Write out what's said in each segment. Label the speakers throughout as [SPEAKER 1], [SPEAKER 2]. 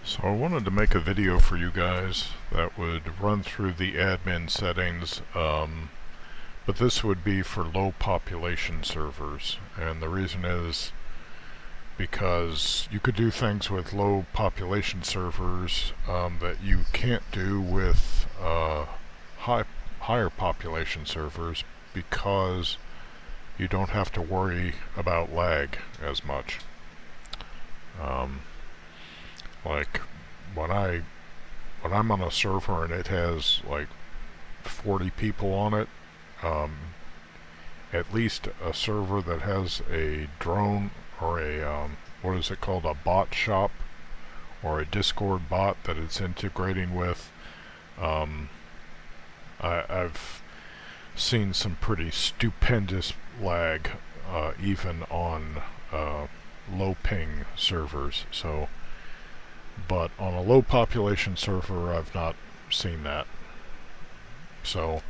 [SPEAKER 1] So I wanted to make a video for you guys that would run through the admin settings, but this would be for low population servers, and the reason is because you could do things with low population servers that you can't do with higher population servers, because you don't have to worry about lag as much. Like when I'm on a server and it has like 40 people on it, at least a server that has a drone or a what is it called, a bot shop or a Discord bot that it's integrating with. I've seen some pretty stupendous lag even on low ping servers. But on a low population server, I've not seen that. So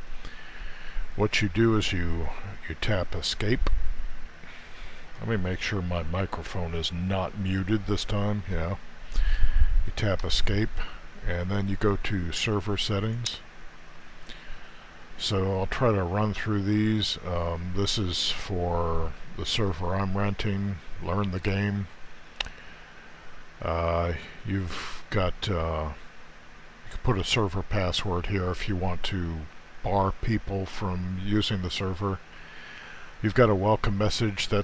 [SPEAKER 1] what you do is you tap escape. Let me make sure my microphone is not muted this time. Yeah. You tap escape and then you go to server settings. So I'll try to run through these. This is for the server I'm renting. Learn the game. You've got you can put a server password here if you want to bar people from using the server. You've got a welcome message. I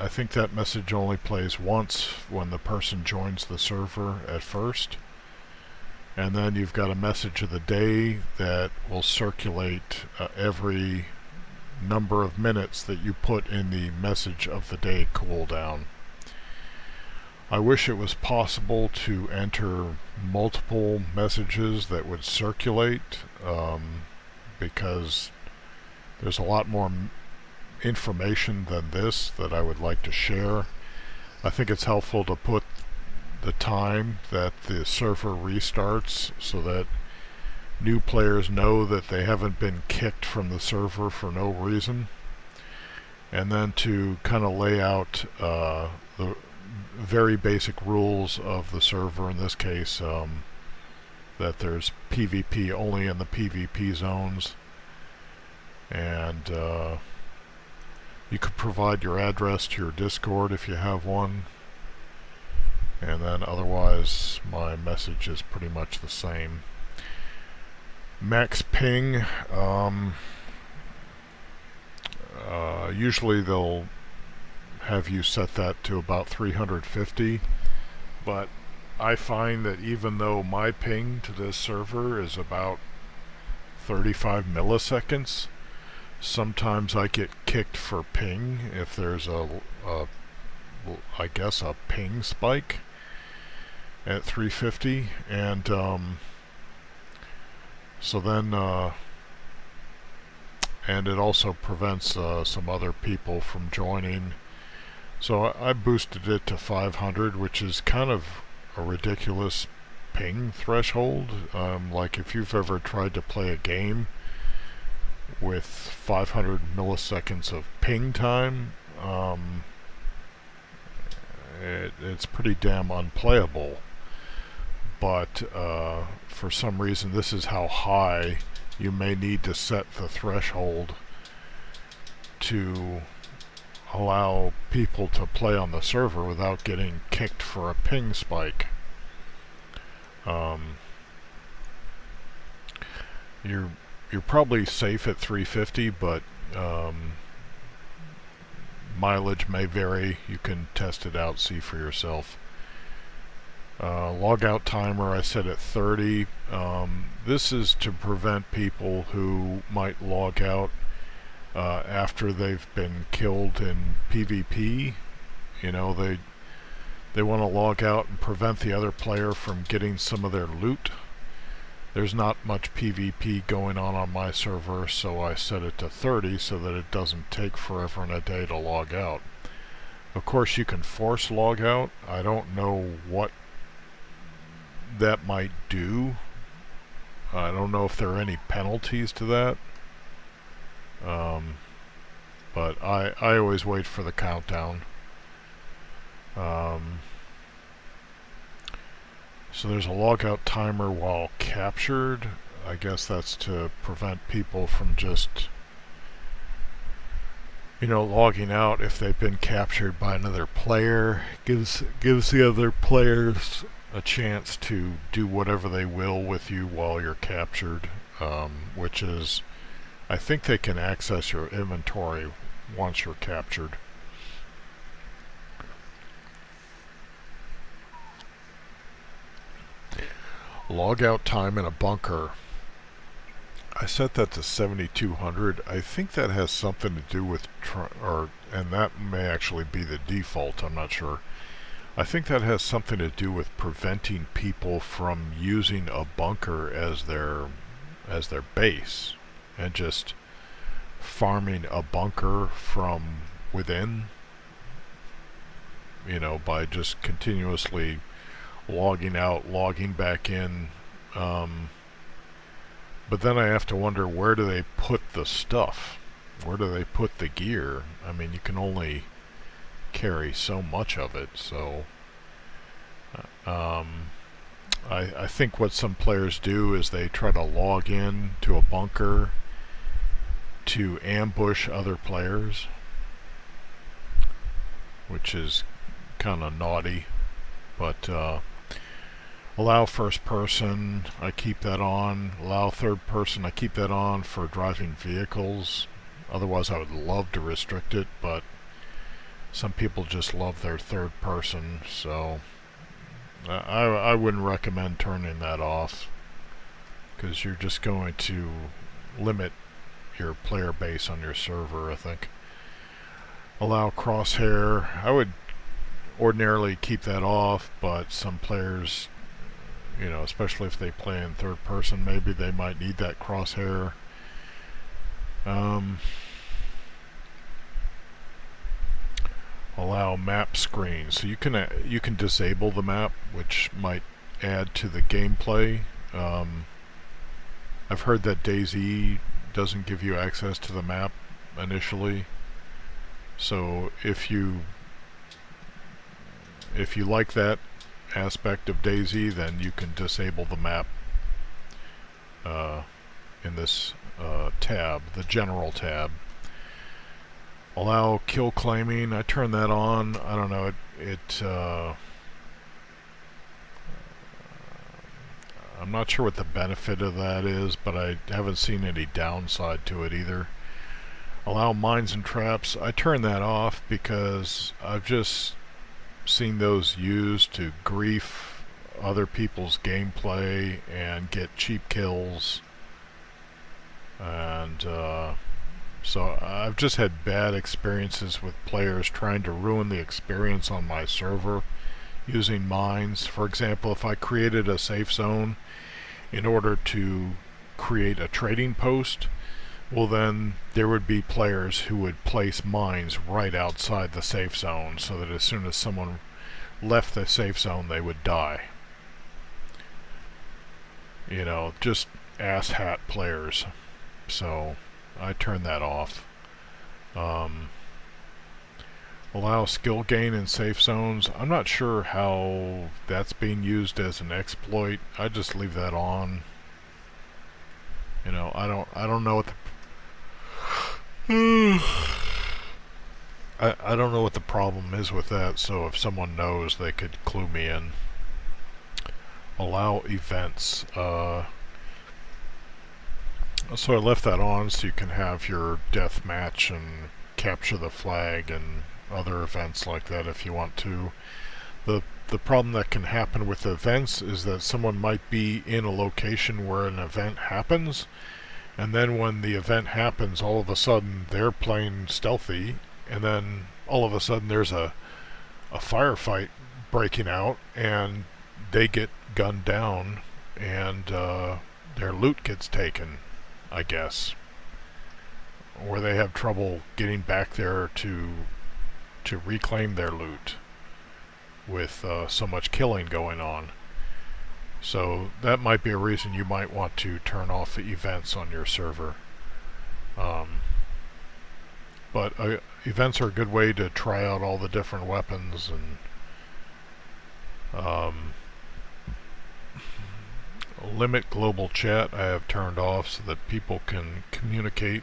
[SPEAKER 1] think that message only plays once when the person joins the server at first. And then you've got a message of the day that will circulate every number of minutes that you put in the message of the day cooldown. I wish it was possible to enter multiple messages that would circulate, because there's a lot more information than this that I would like to share. I think it's helpful to put the time that the server restarts so that new players know that they haven't been kicked from the server for no reason, and then to kind of lay out the very basic rules of the server. In this case, that there's PvP only in the PvP zones, and you could provide your address to your Discord if you have one, and then otherwise my message is pretty much the same. Max ping, usually they'll have you set that to about 350, but I find that even though my ping to this server is about 35 milliseconds, sometimes I get kicked for ping if there's I guess a ping spike at 350, and so then and it also prevents some other people from joining. So I boosted it to 500, which is kind of a ridiculous ping threshold. Like if you've ever tried to play a game with 500 milliseconds of ping time, it's pretty damn unplayable. But for some reason, this is how high you may need to set the threshold to allow people to play on the server without getting kicked for a ping spike. You're probably safe at 350, but mileage may vary. You can test it out, see for yourself. Logout timer I set at 30. This is to prevent people who might log out after they've been killed in PvP. You know, they want to log out and prevent the other player from getting some of their loot. There's not much PvP going on my server, so I set it to 30 so that it doesn't take forever and a day to log out. Of course, you can force log out. I don't know what that might do. I don't know if there are any penalties to that. But I always wait for the countdown. So there's a logout timer while captured. I guess that's to prevent people from just, logging out if they've been captured by another player. Gives the other players a chance to do whatever they will with you while you're captured, which is, I think they can access your inventory once you're captured. Logout time in a bunker. I set that to 7200. I think that has something to do with, and that may actually be the default, I'm not sure. I think that has something to do with preventing people from using a bunker as their base and just farming a bunker from within, by just continuously logging out, logging back in. But then I have to wonder, where do they put the stuff? Where do they put the gear? I mean, you can only carry so much of it, so I think what some players do is they try to log in to a bunker to ambush other players, which is kind of naughty. But allow first person, I keep that on. Allow third person, I keep that on for driving vehicles. Otherwise I would love to restrict it, but some people just love their third person, so I wouldn't recommend turning that off, because you're just going to limit your player base on your server, I think. Allow crosshair, I would ordinarily keep that off, but some players, especially if they play in third person, maybe they might need that crosshair. Allow map screen, so you can disable the map, which might add to the gameplay. I've heard that DayZ doesn't give you access to the map initially, so if you like that aspect of DayZ, then you can disable the map in this tab, the general tab. Allow kill claiming, I turn that on. I don't know, I'm not sure what the benefit of that is, but I haven't seen any downside to it either. Allow mines and traps, I turn that off because I've just seen those used to grief other people's gameplay and get cheap kills, and so I've just had bad experiences with players trying to ruin the experience on my server using mines. For example, if I created a safe zone in order to create a trading post, well then there would be players who would place mines right outside the safe zone, so that as soon as someone left the safe zone they would die. Just asshat players. So I turn that off. Allow skill gain in safe zones. I'm not sure how that's being used as an exploit. I just leave that on. I don't know what the I don't know what the problem is with that, so if someone knows, they could clue me in. Allow events. So I left that on so you can have your death match and capture the flag and other events like that if you want to. The problem that can happen with events is that someone might be in a location where an event happens, and then when the event happens, all of a sudden they're playing stealthy, and then all of a sudden there's a firefight breaking out, and they get gunned down, and their loot gets taken, I guess. Or they have trouble getting back there to reclaim their loot with so much killing going on. So that might be a reason you might want to turn off the events on your server. But events are a good way to try out all the different weapons, and limit global chat I have turned off so that people can communicate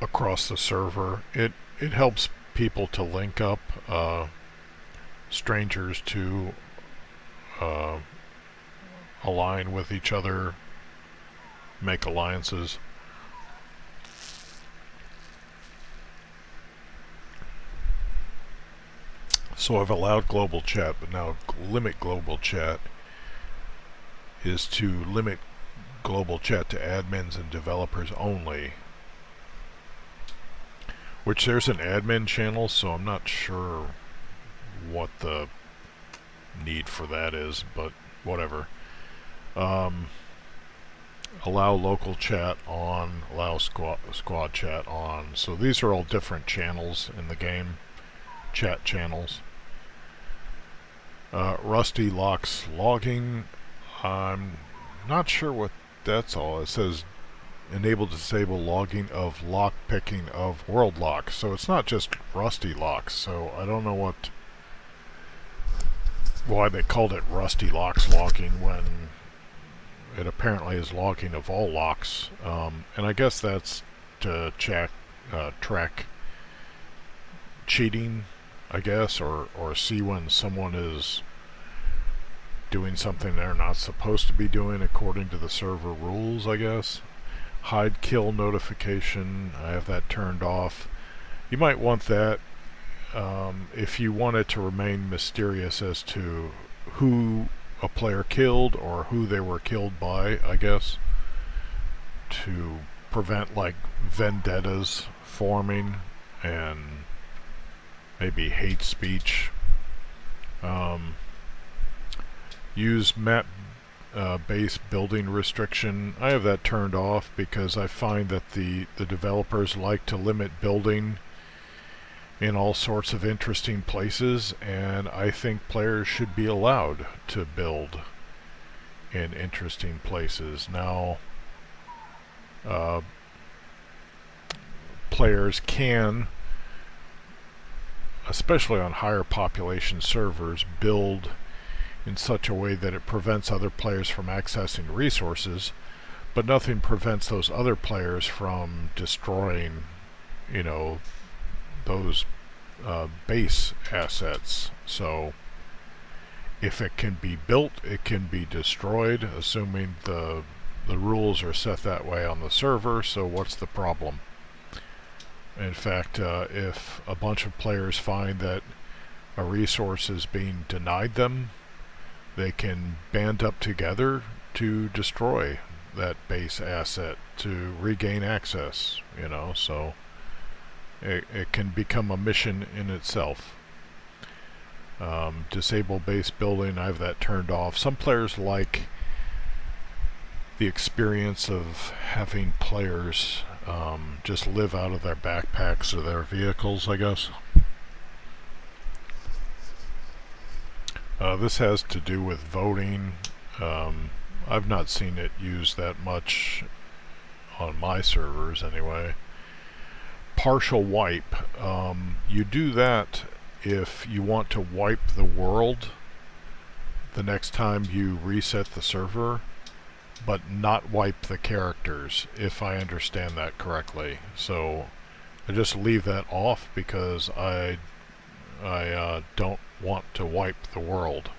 [SPEAKER 1] across the server. It helps people to link up, strangers to uh, align with each other, make alliances. So I've allowed global chat, but now limit global chat is to limit global chat to admins and developers only. Which there's an admin channel, so I'm not sure what the need for that is, but whatever. Allow local chat on, allow squad chat on. So these are all different channels in the game, chat channels. Rusty locks logging. I'm not sure what that's all. It says enable disable logging of lock picking of world locks. So it's not just Rusty locks. So I don't know why they called it Rusty locks logging when it apparently is logging of all locks. And I guess that's to track cheating, I guess, or see when someone is doing something they're not supposed to be doing according to the server rules, I guess. Hide kill notification, I have that turned off. You might want that if you want it to remain mysterious as to who a player killed or who they were killed by, I guess, to prevent like vendettas forming and maybe hate speech. Use map base building restriction. I have that turned off because I find that the developers like to limit building in all sorts of interesting places, and I think players should be allowed to build in interesting places. Now, players can, especially on higher population servers, build in such a way that it prevents other players from accessing resources, but nothing prevents those other players from destroying, those base assets. So if it can be built, it can be destroyed, assuming the rules are set that way on the server. So what's the problem? In fact, if a bunch of players find that a resource is being denied them, they can band up together to destroy that base asset to regain access, so it can become a mission in itself. Disable base building, I have that turned off. Some players like the experience of having players just live out of their backpacks or their vehicles, I guess. This has to do with voting. I've not seen it used that much on my servers anyway. Partial wipe. You do that if you want to wipe the world the next time you reset the server, but not wipe the characters, if I understand that correctly. So I just leave that off because I don't want to wipe the world.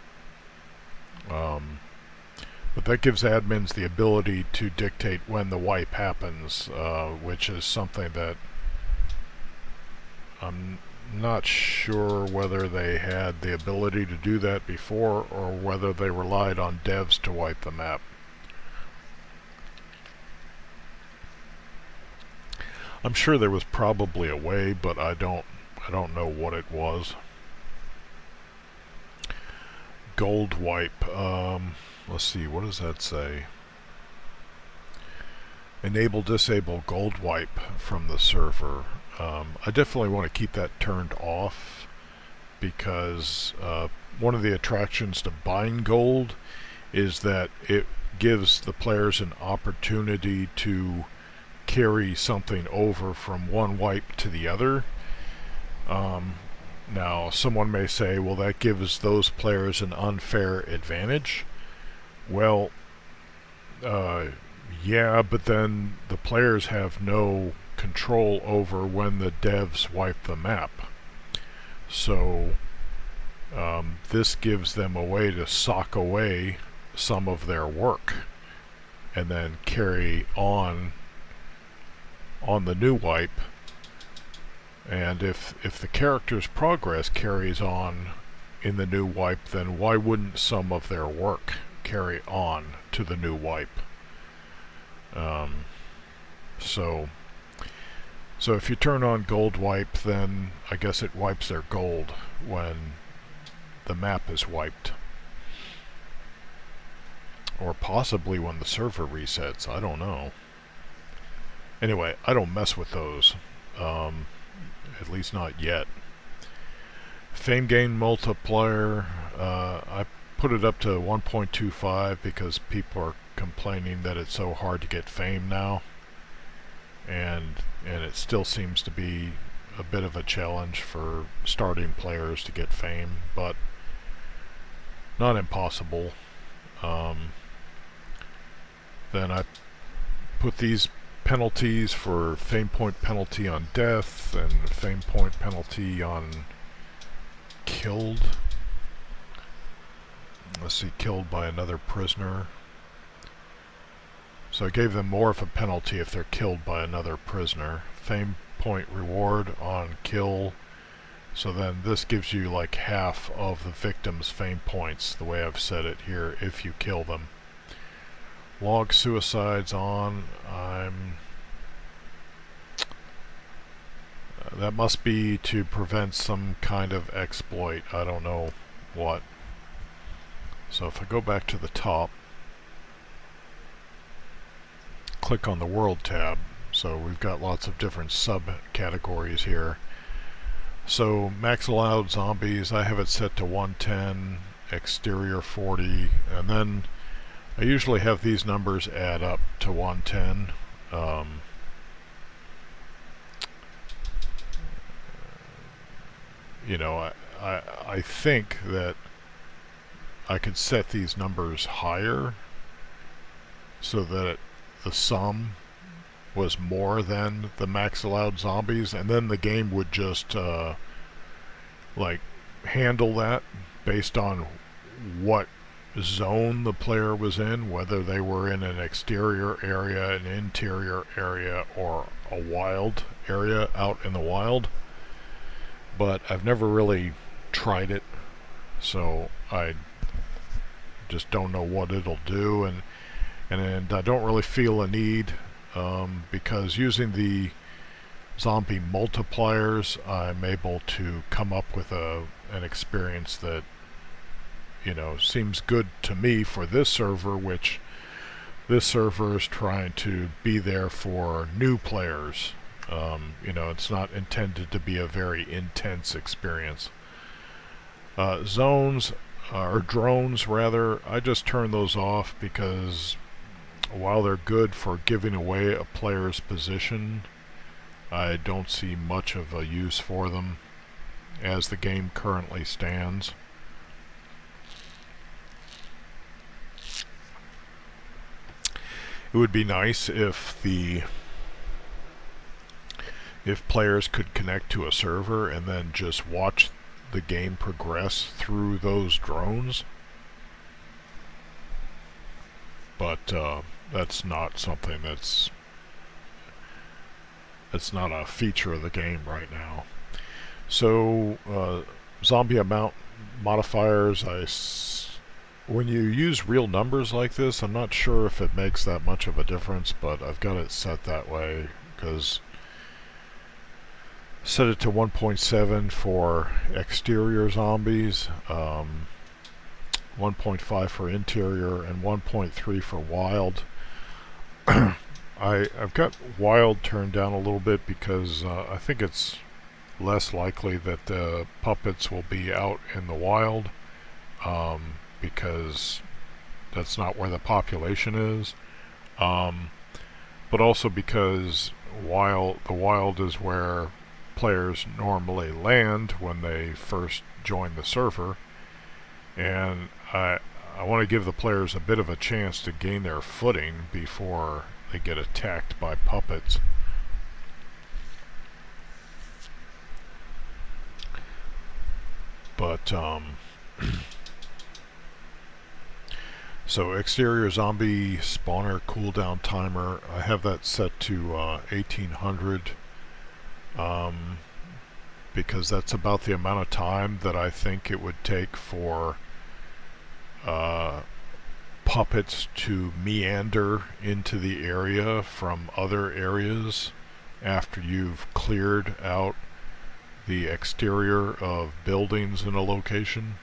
[SPEAKER 1] But that gives admins the ability to dictate when the wipe happens, which is something that I'm not sure whether they had the ability to do that before or whether they relied on devs to wipe the map. I'm sure there was probably a way, but I don't know what it was. Gold wipe. Let's see, what does that say? Enable, disable gold wipe from the server. I definitely want to keep that turned off because one of the attractions to buying gold is that it gives the players an opportunity to carry something over from one wipe to the other. Now, someone may say, well, that gives those players an unfair advantage. Well, uh, yeah, but then the players have no control over when the devs wipe the map. So this gives them a way to sock away some of their work and then carry on the new wipe. And if the character's progress carries on in the new wipe, then why wouldn't some of their work carry on to the new wipe? So if you turn on gold wipe, then I guess it wipes their gold when the map is wiped. Or possibly when the server resets, I don't know. Anyway, I don't mess with those. At least not yet. Fame gain multiplier, I put it up to 1.25 because people are complaining that it's so hard to get fame now. And it still seems to be a bit of a challenge for starting players to get fame, but not impossible. Then I put these penalties for fame point penalty on death and fame point penalty on killed. Let's see, killed by another prisoner. So I gave them more of a penalty if they're killed by another prisoner. Fame point reward on kill. So then this gives you like half of the victim's fame points, the way I've said it here, if you kill them. Log suicides on. That must be to prevent some kind of exploit. I don't know what. So if I go back to the top, click on the World tab. So we've got lots of different subcategories here. So max allowed zombies, I have it set to 110, exterior 40, and then I usually have these numbers add up to 110. You know, I think that I could set these numbers higher so that the sum was more than the max allowed zombies, and then the game would just like handle that based on what zone the player was in, whether they were in an exterior area, an interior area, or a wild area out in the wild. But I've never really tried it, so I just don't know what it'll do, and I don't really feel a need because using the zombie multipliers, I'm able to come up with an experience that, you know, seems good to me for this server, which this server is trying to be there for new players. You know, it's not intended to be a very intense experience. Zones, or drones rather, I just turn those off because while they're good for giving away a player's position, I don't see much of a use for them as the game currently stands. It would be nice if players could connect to a server and then just watch the game progress through those drones. But that's not something that's not a feature of the game right now. So zombie amount modifiers, when you use real numbers like this, I'm not sure if it makes that much of a difference, but I've got it set that way because set it to 1.7 for exterior zombies, 1.5 for interior, and 1.3 for wild. I've got wild turned down a little bit because I think it's less likely that the puppets will be out in the wild, because that's not where the population is, but also because the wild is where players normally land when they first join the server, and I I want to give the players a bit of a chance to gain their footing before they get attacked by puppets. But so exterior zombie spawner cooldown timer, I have that set to 1800 because that's about the amount of time that I think it would take for puppets to meander into the area from other areas after you've cleared out the exterior of buildings in a location.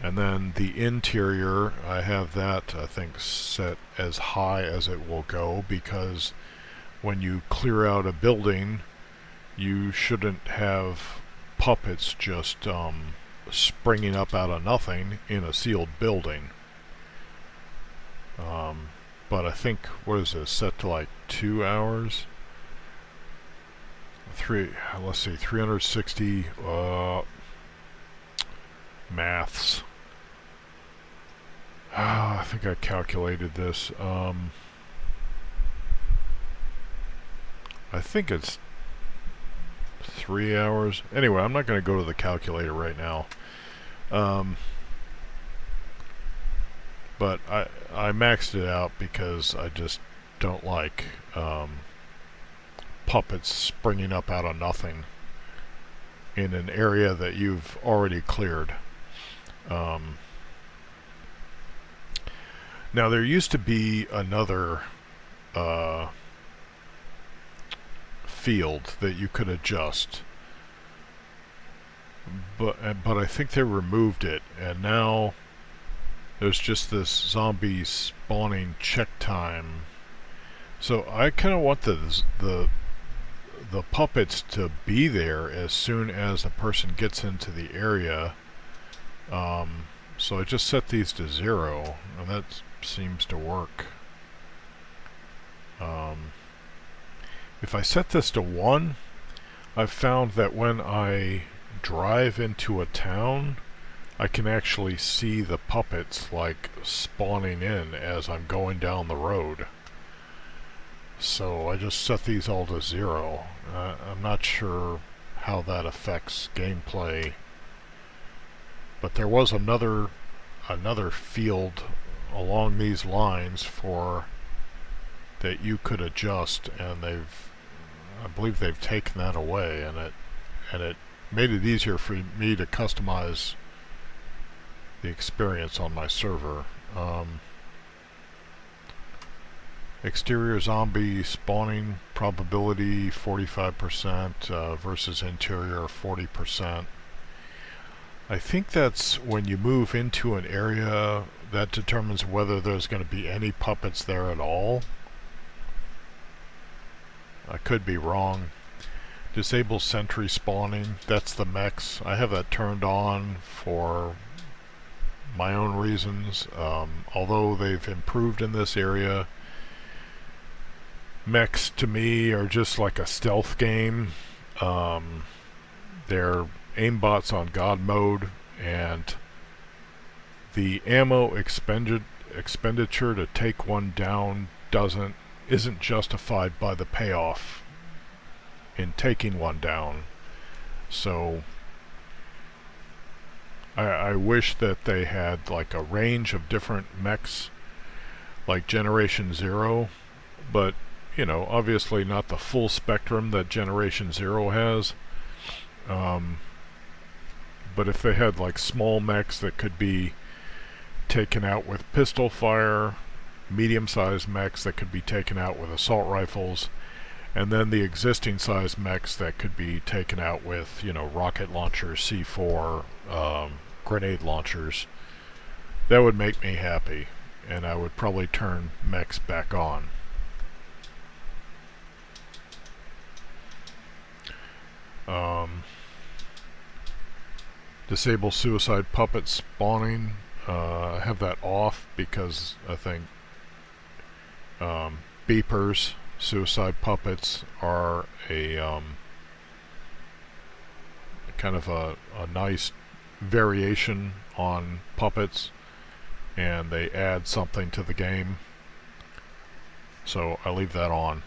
[SPEAKER 1] And then the interior, I have that, I think, set as high as it will go, because when you clear out a building, you shouldn't have puppets just springing up out of nothing in a sealed building. But I think, what is this, set to like 2 hours? Let's see, 360 maths. I think I calculated this. I think it's 3 hours. Anyway, I'm not going to go to the calculator right now. But I maxed it out because I just don't like puppets springing up out of nothing in an area that you've already cleared. Now there used to be another field that you could adjust, but I think they removed it, and now there's just this zombie spawning check time. So I kind of want the puppets to be there as soon as a person gets into the area. So I just set these to 0, and that seems to work. If I set this to 1, I've found that when I drive into a town, I can actually see the puppets like spawning in as I'm going down the road. So I just set these all to 0. I'm not sure how that affects gameplay, but there was another field along these lines for that you could adjust, and I believe they've taken that away, and it made it easier for me to customize the experience on my server. Exterior zombie spawning probability 45% versus interior 40%. I think that's when you move into an area that determines whether there's going to be any puppets there at all. I could be wrong. Disable sentry spawning, that's the mechs. I have that turned on for my own reasons. Although they've improved in this area, mechs to me are just like a stealth game. They're aimbots on God mode, and the ammo expenditure to take one down isn't justified by the payoff in taking one down. So I wish that they had like a range of different mechs like Generation 0, but you know, obviously not the full spectrum that Generation 0 has. But if they had like small mechs that could be taken out with pistol fire, medium-sized mechs that could be taken out with assault rifles, and then the existing size mechs that could be taken out with, you know, rocket launchers, C4, grenade launchers, that would make me happy, and I would probably turn mechs back on. Disable suicide puppet spawning. I have that off because I think beepers, suicide puppets, are a kind of a nice variation on puppets. and they add something to the game. So I leave that on.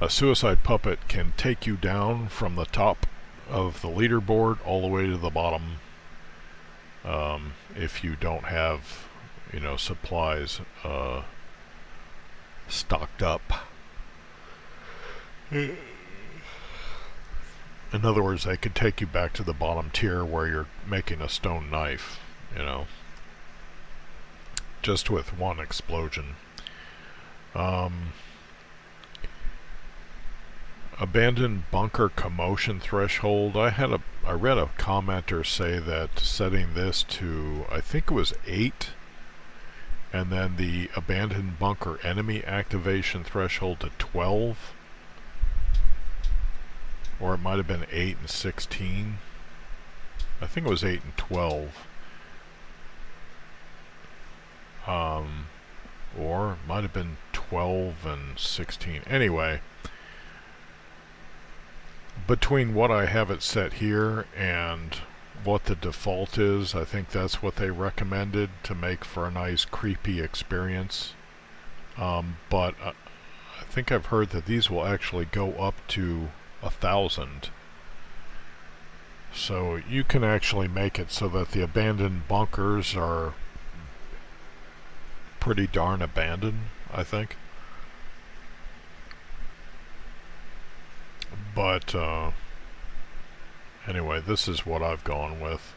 [SPEAKER 1] A suicide puppet can take you down from the top of the leaderboard all the way to the bottom, if you don't have, supplies stocked up. In other words, they could take you back to the bottom tier where you're making a stone knife, just with one explosion. Abandoned bunker commotion threshold. I read a commenter say that setting this to, I think it was 8, and then the abandoned bunker enemy activation threshold to 12, or it might have been 8 and 16. I think it was 8 and 12. Or it might have been 12 and 16. Anyway, between what I have it set here and what the default is, I think that's what they recommended to make for a nice creepy experience. But I think I've heard that these will actually go up to 1,000. So you can actually make it so that the abandoned bunkers are pretty darn abandoned, I think. But anyway, this is what I've gone with.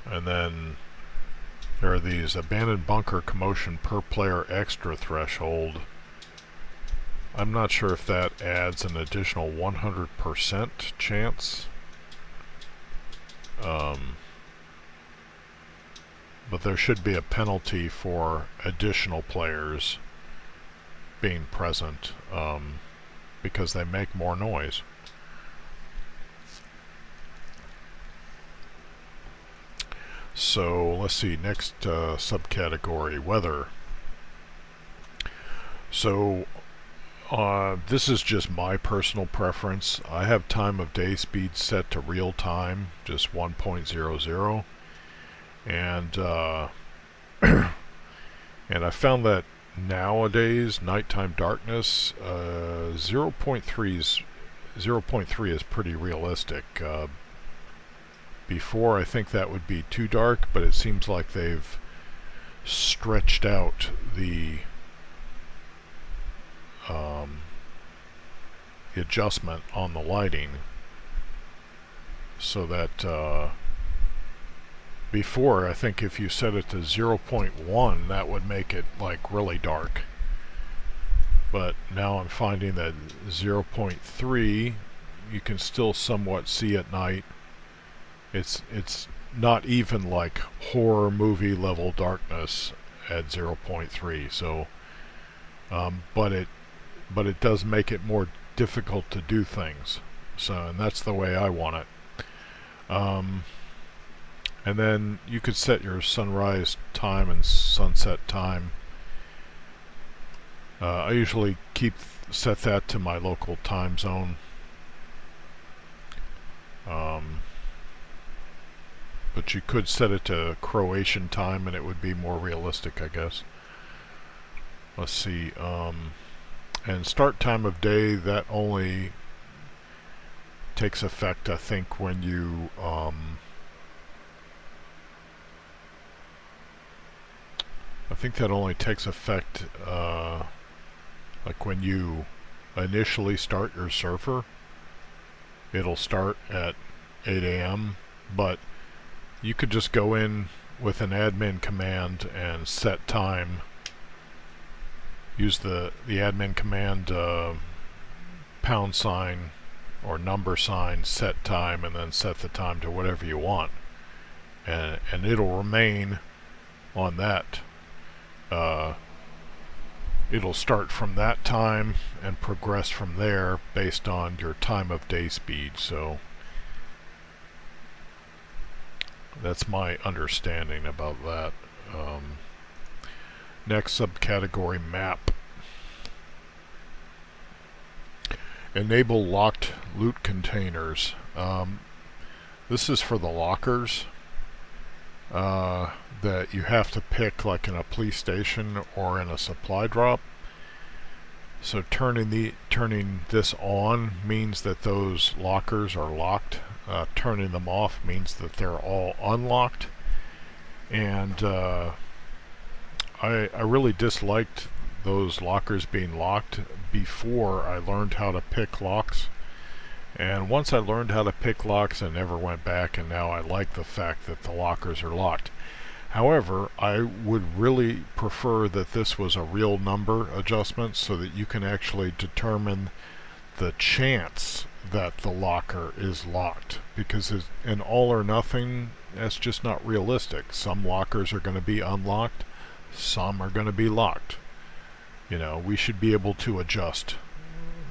[SPEAKER 1] And then there are these abandoned bunker commotion per player extra threshold. I'm not sure if that adds an additional 100% chance. But there should be a penalty for additional players being present, because they make more noise. So let's see, next subcategory, weather. So this is just my personal preference. I have time of day speed set to real time, just 1.00, and and I found that nowadays nighttime darkness 0.3 is pretty realistic. Before, I think that would be too dark, but it seems like they've stretched out the adjustment on the lighting so that before, I think if you set it to 0.1, that would make it like really dark. But now I'm finding that 0.3 you can still somewhat see at night. It's not even like horror movie level darkness at 0.3. So, but it does make it more difficult to do things. So, and that's the way I want it. And then you could set your sunrise time and sunset time. I usually set that to my local time zone. But you could set it to Croatian time and it would be more realistic, I guess. Let's see. And start time of day, that only takes effect, I think, when you I think that only takes effect like when you initially start your server. It'll start at 8 a.m. but you could just go in with an admin command and set time. Use the admin command # or number sign set time, and then set the time to whatever you want, and it'll remain on that. It'll start from that time and progress from there based on your time of day speed. So that's my understanding about that. Next subcategory, map. Enable locked loot containers. This is for the lockers that you have to pick, like in a police station or in a supply drop. So turning this on means that those lockers are locked. Turning them off means that they're all unlocked. And I really disliked those lockers being locked before I learned how to pick locks. And once I learned how to pick locks, I never went back, and now I like the fact that the lockers are locked. However, I would really prefer that this was a real number adjustment so that you can actually determine the chance that the locker is locked, because in all or nothing, that's just not realistic. Some lockers are going to be unlocked, some are going to be locked. You know, we should be able to adjust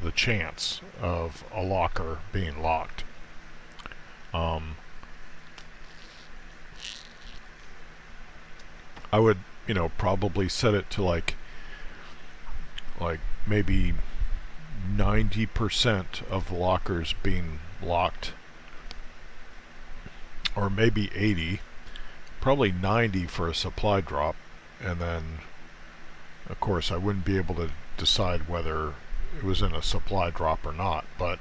[SPEAKER 1] the chance of a locker being locked. I would, probably set it to like maybe 90% of the lockers being locked, or maybe 80, probably 90 for a supply drop, and then of course I wouldn't be able to decide whether it was in a supply drop or not, but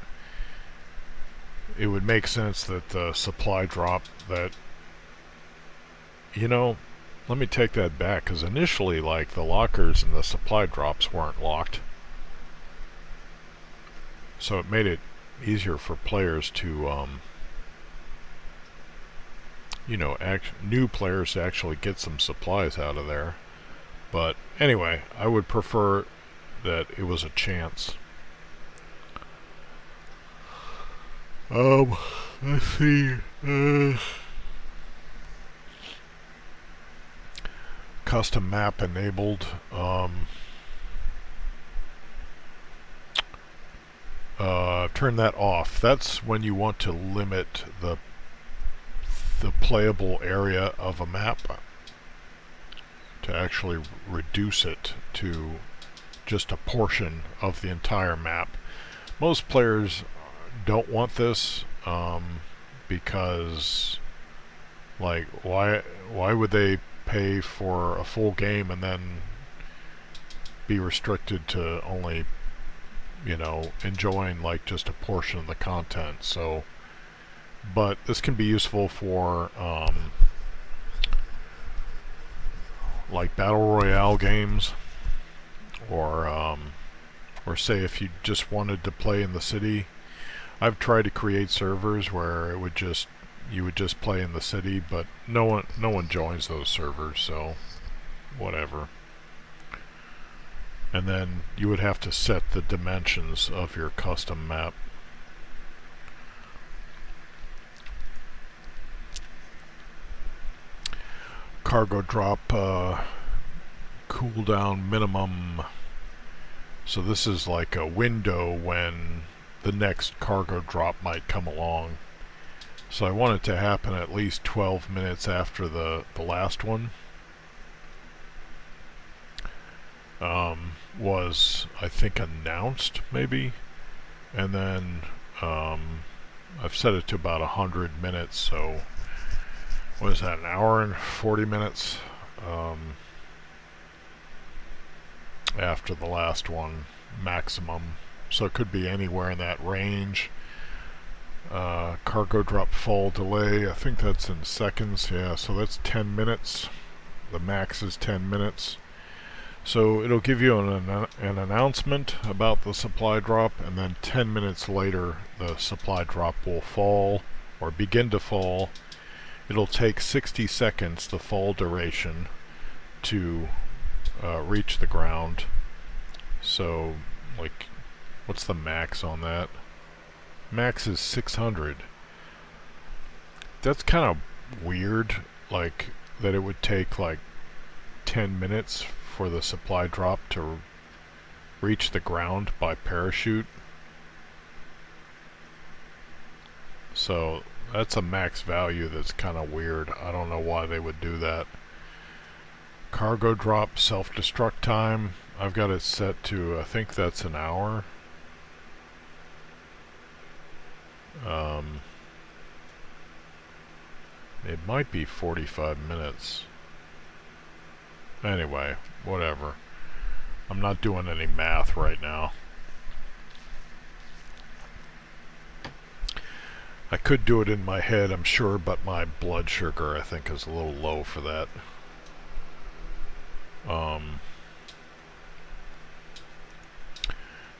[SPEAKER 1] it would make sense that the supply drop that, let me take that back, because initially, like, the lockers and the supply drops weren't locked. So it made it easier for players to, new players to actually get some supplies out of there. But anyway, I would prefer that it was a chance. Let's see. Custom map enabled. Turn that off. That's when you want to limit the playable area of a map, to actually reduce it to just a portion of the entire map. Most players don't want this, because, like, why would they pay for a full game and then be restricted to only, enjoying like just a portion of the content? So, but this can be useful for like battle royale games, or say if you just wanted to play in the city. I've tried to create servers where you would just play in the city, but no one joins those servers, so whatever. And then you would have to set the dimensions of your custom map. Cargo drop cooldown minimum. So this is like a window when the next cargo drop might come along. So I want it to happen at least 12 minutes after the last one was, I think, announced, maybe. And then I've set it to about 100 minutes, so what is that, an hour and 40 minutes after the last one maximum. So it could be anywhere in that range. Cargo drop fall delay, I think that's in seconds. Yeah, so that's 10 minutes. The max is 10 minutes. So it'll give you an announcement about the supply drop, and then 10 minutes later the supply drop will fall, or begin to fall. It'll take 60 seconds, the fall duration, to reach the ground. So, like, what's the max on that? Max is 600. That's kind of weird, like, that it would take like 10 minutes for the supply drop to reach the ground by parachute. So that's a max value that's kind of weird. I don't know why they would do that. Cargo drop self-destruct time, I've got it set to, I think that's an hour. It might be 45 minutes. Anyway, whatever. I'm not doing any math right now. I could do it in my head, I'm sure, but my blood sugar, I think, is a little low for that.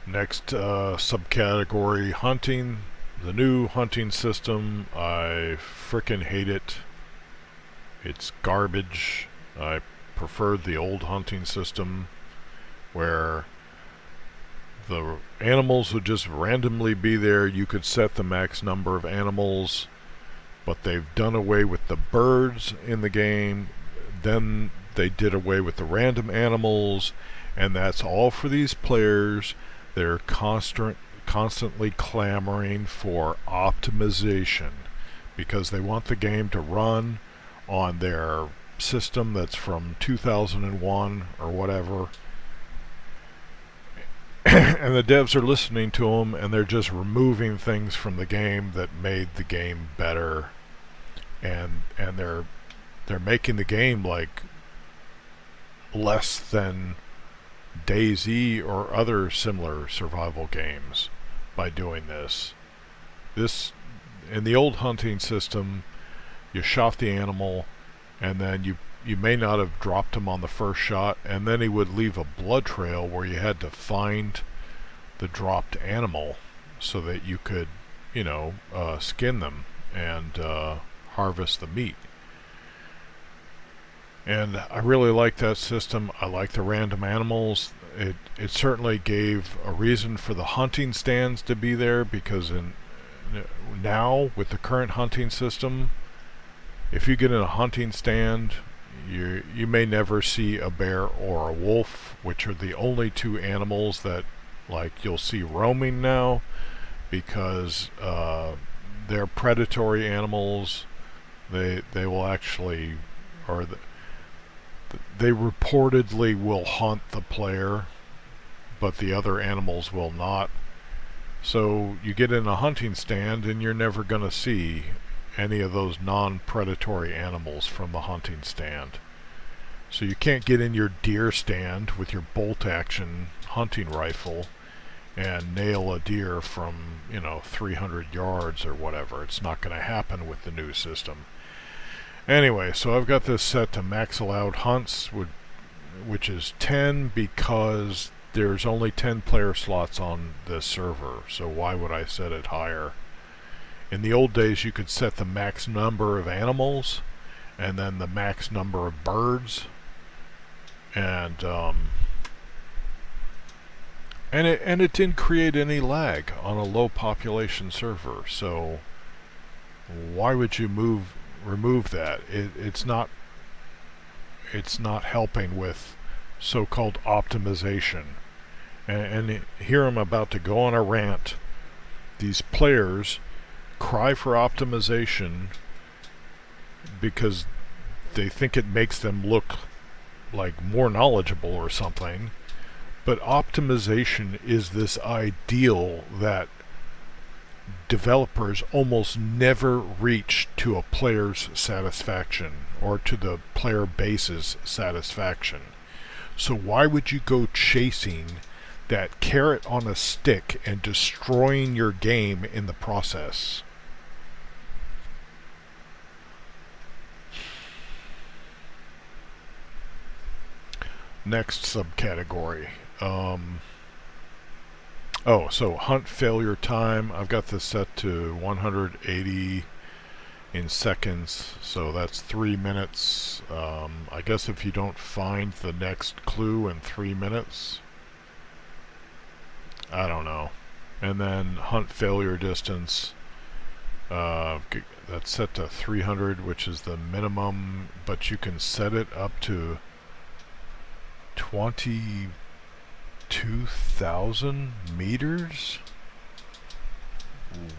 [SPEAKER 1] Next subcategory, hunting. The new hunting system, I frickin' hate it. It's garbage. I preferred the old hunting system where the animals would just randomly be there. You could set the max number of animals, but they've done away with the birds in the game. Then they did away with the random animals, and that's all for these players. They're constantly clamoring for optimization because they want the game to run on their system that's from 2001 or whatever. And the devs are listening to them, and they're just removing things from the game that made the game better, and they're making the game like less than DayZ or other similar survival games by doing this. In the old hunting system, you shot the animal, and then you may not have dropped him on the first shot, and then he would leave a blood trail where you had to find the dropped animal so that you could, skin them and harvest the meat. And I really like that system. I like the random animals. It certainly gave a reason for the hunting stands to be there, because now with the current hunting system, if you get in a hunting stand, you may never see a bear or a wolf, which are the only two animals that you'll see roaming now, because they're predatory animals. They will actually, they reportedly will hunt the player, but the other animals will not. So you get in a hunting stand and you're never going to see any of those non-predatory animals from the hunting stand. So you can't get in your deer stand with your bolt-action hunting rifle and nail a deer from 300 yards or whatever. It's not going to happen with the new system. Anyway, so I've got this set to max allowed hunts, which is 10, because there's only 10 player slots on this server, so why would I set it higher? In the old days, you could set the max number of animals and then the max number of birds, and it didn't create any lag on a low population server. So why would you remove that? It's not helping with so-called optimization. And here I'm about to go on a rant. These players cry for optimization because they think it makes them look like more knowledgeable or something. But optimization is this ideal that developers almost never reach to a player's satisfaction, or to the player base's satisfaction. So why would you go chasing that carrot on a stick and destroying your game in the process? Next subcategory. So hunt failure time. I've got this set to 180 in seconds, so that's 3 minutes. I guess if you don't find the next clue in 3 minutes, I don't know. And then hunt failure distance, that's set to 300, which is the minimum, but you can set it up to 22,000 meters?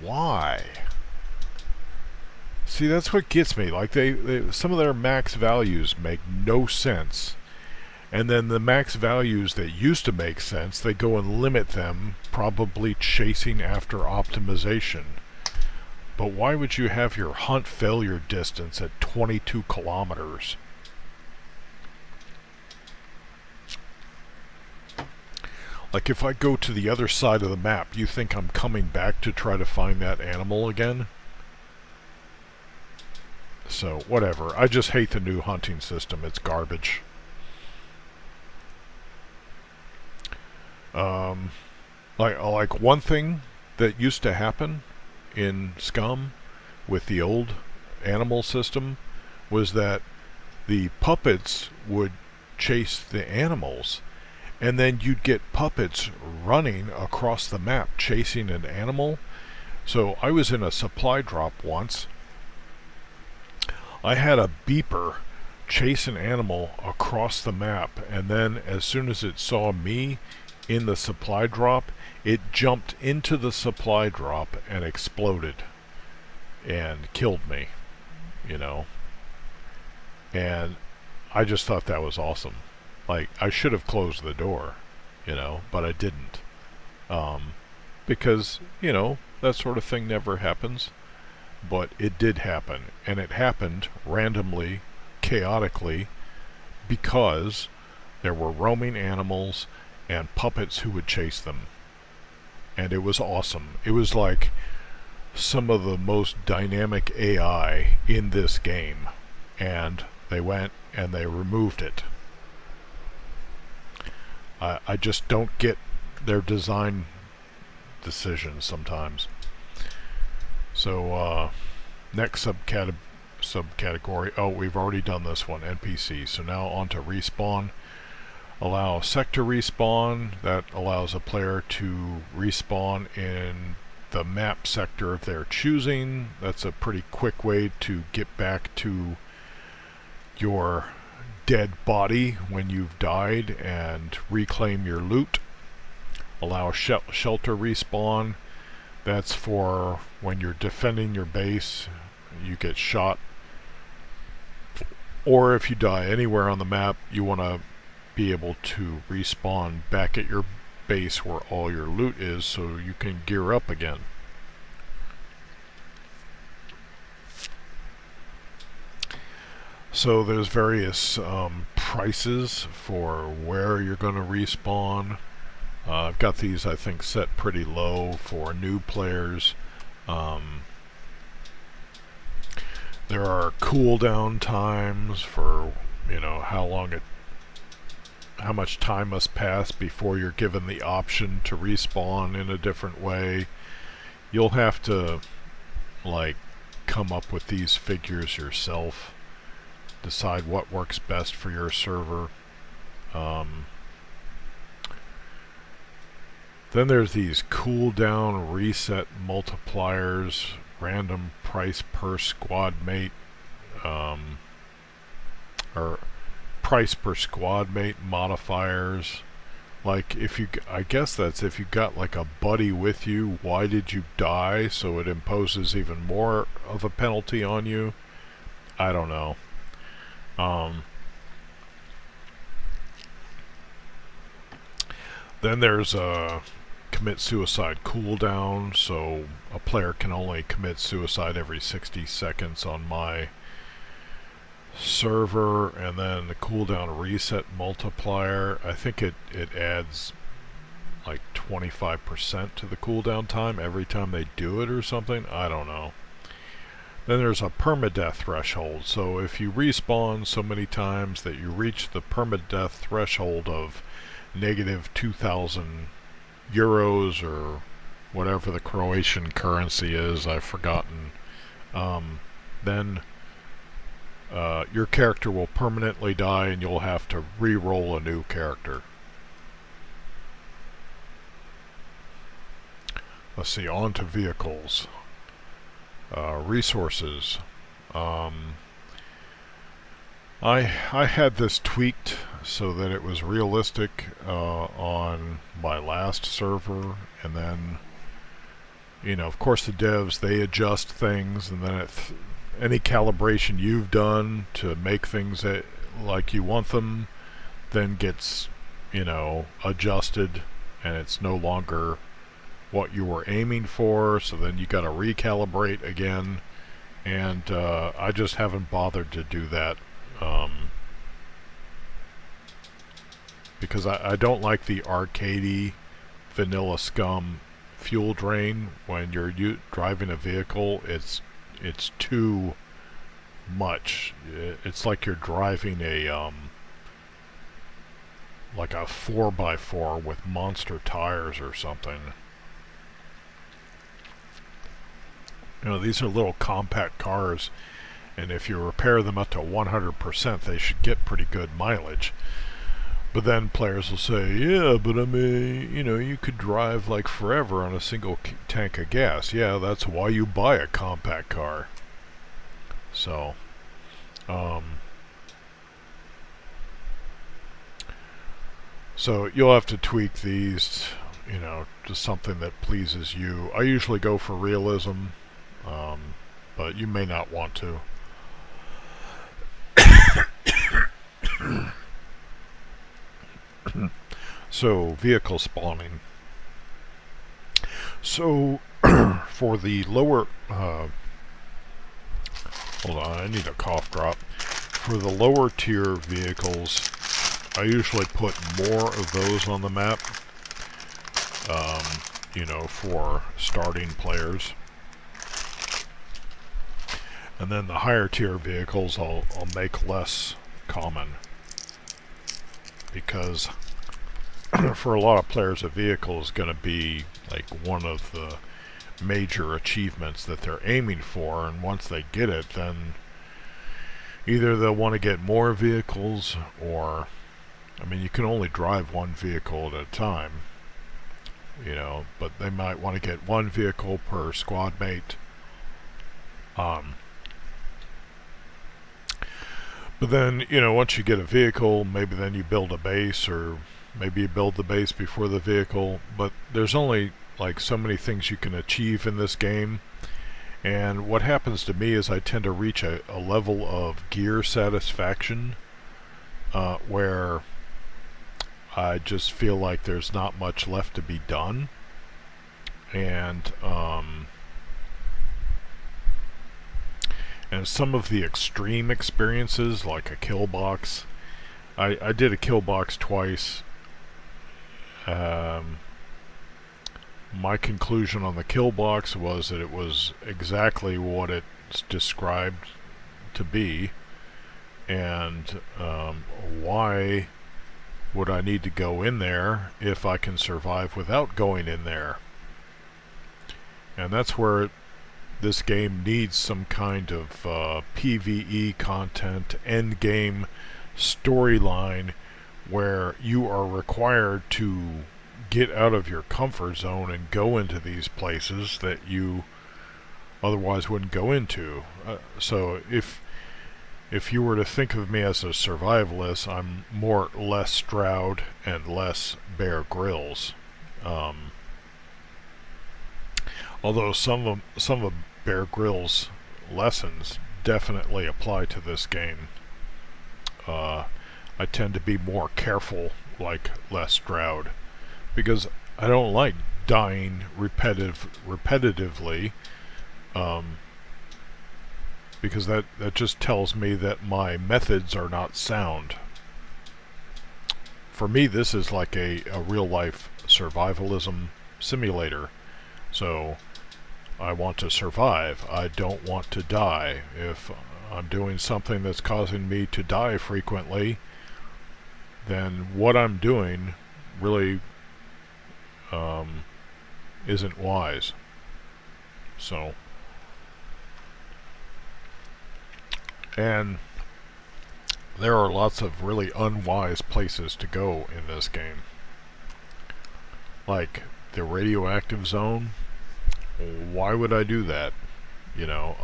[SPEAKER 1] Why? See, that's what gets me. Like, they some of their max values make no sense. And then the max values that used to make sense, they go and limit them, probably chasing after optimization. but why would you have your hunt failure distance at 22 kilometers? Like, if I go to the other side of the map, you think I'm coming back to try to find that animal again? So, whatever. I just hate the new hunting system. It's garbage. Like one thing that used to happen in SCUM with the old animal system was that the puppets would chase the animals, and then you'd get puppets running across the map chasing an animal. So I was in a supply drop once. I had a beeper chase an animal across the map, and then as soon as it saw me in the supply drop, it jumped into the supply drop and exploded and killed me, you know. And I just thought that was awesome. Like, I should have closed the door, you know, but I didn't. Because, you know, that sort of thing never happens. But it did happen. And it happened randomly, chaotically, because there were roaming animals and puppets who would chase them. And it was awesome. It was like some of the most dynamic AI in this game. And they went and they removed it. I just don't get their design decisions sometimes. So, next subcategory. Oh, we've already done this one, NPC. So now on to respawn. Allow sector respawn. That allows a player to respawn in the map sector of their choosing. That's a pretty quick way to get back to your dead body when you've died and reclaim your loot. Allow shelter respawn. That's for when you're defending your base, you get shot, or if you die anywhere on the map, you want to be able to respawn back at your base where all your loot is so you can gear up again. So there's various prices for where you're going to respawn. I've got these, I think, set pretty low for new players. There are cooldown times for, you know, how much time must pass before you're given the option to respawn in a different way. You'll have to, like, come up with these figures yourself. Decide what works best for your server. Then there's these cooldown reset multipliers, random price per squad mate, or price per squad mate modifiers. Like, if you, I guess that's if you got like a buddy with you, why did you die? So it imposes even more of a penalty on you. I don't know. Then there's a commit suicide cooldown, so a player can only commit suicide every 60 seconds on my server. And then the cooldown reset multiplier, I think it adds like 25% to the cooldown time every time they do it or something. I don't know. Then there's a permadeath threshold, so if you respawn so many times that you reach the permadeath threshold of negative 2,000 euros or whatever the Croatian currency is, I've forgotten, then your character will permanently die and you'll have to re-roll a new character. Let's see, on to vehicles. Resources. I had this tweaked so that it was realistic on my last server, and then, you know, of course the devs, they adjust things, and then any calibration you've done to make things like you want them then gets, you know, adjusted, and it's no longer what you were aiming for, so then you got to recalibrate again. And I just haven't bothered to do that because I don't like the arcadey vanilla SCUM fuel drain when you're driving a vehicle. It's too much. It's like you're driving a like a 4x4 with monster tires or something. You know, these are little compact cars, and if you repair them up to 100%, they should get pretty good mileage. But then players will say, yeah, but I mean, you know, you could drive like forever on a single tank of gas. Yeah, that's why you buy a compact car. So, so you'll have to tweak these, you know, to something that pleases you. I usually go for realism, but you may not want to. So, vehicle spawning. So, for the lower... hold on, I need a cough drop. For the lower tier vehicles, I usually put more of those on the map, you know, for starting players. And then the higher tier vehicles I'll make less common. Because for a lot of players, a vehicle is going to be like one of the major achievements that they're aiming for, and once they get it, then either they'll want to get more vehicles, or, I mean, you can only drive one vehicle at a time, you know, but they might want to get one vehicle per squad mate. But then, you know, once you get a vehicle, maybe then you build a base, or maybe you build the base before the vehicle. But there's only like so many things you can achieve in this game. And what happens to me is I tend to reach a level of gear satisfaction where I just feel like there's not much left to be done. And some of the extreme experiences, like a kill box, I did a kill box twice. My conclusion on the kill box was that it was exactly what it's described to be, and why would I need to go in there if I can survive without going in there? And that's where this game needs some kind of PvE content, end game storyline, where you are required to get out of your comfort zone and go into these places that you otherwise wouldn't go into. So if you were to think of me as a survivalist, I'm more less Stroud and less Bear Grylls. Although some of Bear Grylls' lessons definitely apply to this game. I tend to be more careful, like Les Stroud, because I don't like dying repetitively, because that just tells me that my methods are not sound. For me, this is like a real-life survivalism simulator. So I want to survive. I don't want to die. If I'm doing something that's causing me to die frequently, then what I'm doing really isn't wise. So, and there are lots of really unwise places to go in this game. Like the radioactive zone. Why would I do that? You know,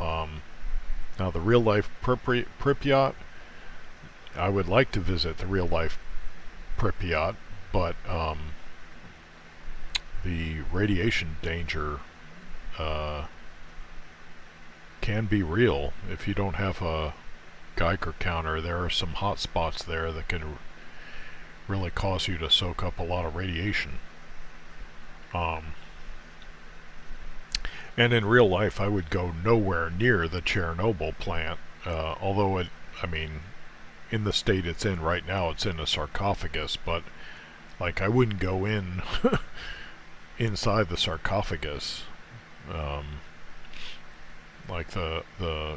[SPEAKER 1] now the real life Pripyat, I would like to visit the real life Pripyat, but the radiation danger can be real if you don't have a Geiger counter. There are some hot spots there that can really cause you to soak up a lot of radiation. And in real life, I would go nowhere near the Chernobyl plant, although I mean, in the state it's in right now, it's in a sarcophagus, but like I wouldn't go in inside the sarcophagus. Um, like the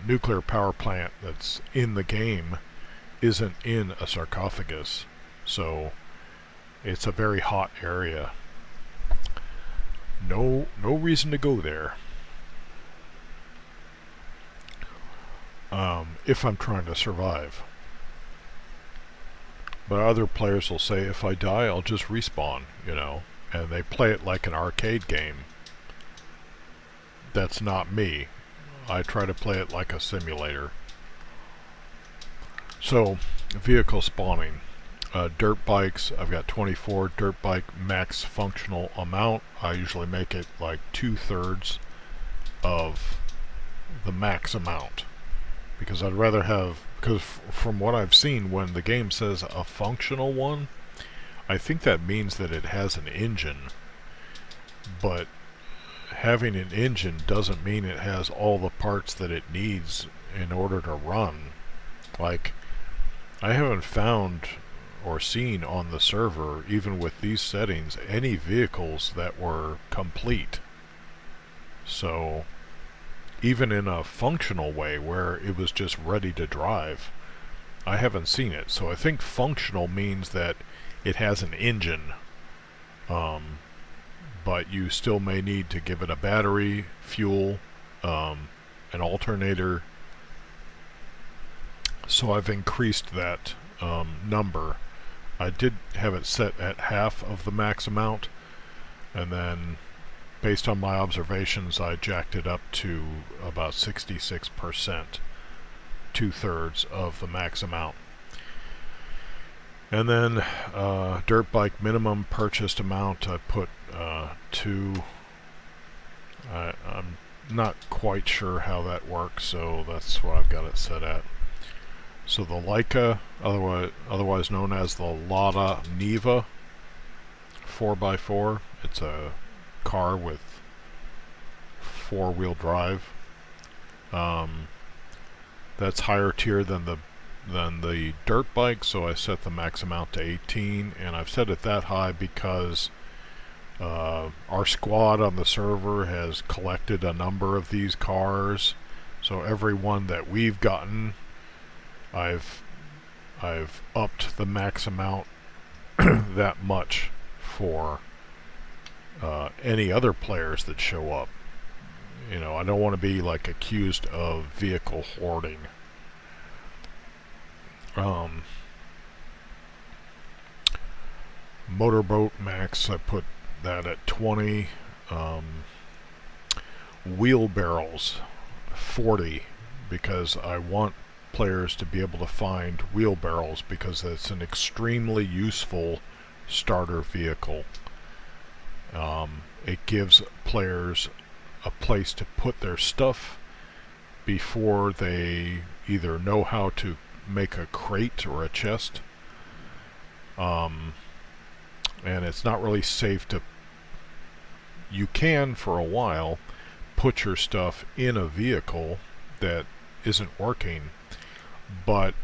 [SPEAKER 1] nuclear power plant that's in the game isn't in a sarcophagus, so it's a very hot area. No reason to go there. If I'm trying to survive. But other players will say, if I die, I'll just respawn, you know, and they play it like an arcade game. That's not me. I try to play it like a simulator. So, vehicle spawning. Dirt bikes, I've got 24 dirt bike max functional amount. I usually make it like 2/3 of the max amount. Because I'd rather have, because from what I've seen, when the game says a functional one, I think that means that it has an engine. But having an engine doesn't mean it has all the parts that it needs in order to run. Like, I haven't found or seen on the server, even with these settings, any vehicles that were complete. So even in a functional way where it was just ready to drive, I haven't seen it. So I think functional means that it has an engine, but you still may need to give it a battery, fuel, an alternator. So I've increased that number. I did have it set at half of the max amount, and then based on my observations I jacked it up to about 66%, 2/3 of the max amount. And then dirt bike minimum purchased amount I put to, I'm not quite sure how that works, so that's what I've got it set at. So the Leica, otherwise known as the Lada Niva 4x4, it's a car with 4-wheel drive. That's higher tier than the dirt bike, so I set the max amount to 18, and I've set it that high because our squad on the server has collected a number of these cars, so every one that we've gotten, I've upped the max amount that much for any other players that show up. You know, I don't want to be like accused of vehicle hoarding. Motorboat max, I put that at 20. Wheelbarrows 40, because I want players to be able to find wheelbarrows, because it's an extremely useful starter vehicle. It gives players a place to put their stuff before they either know how to make a crate or a chest, and it's not really safe to, you can for a while put your stuff in a vehicle that isn't working, but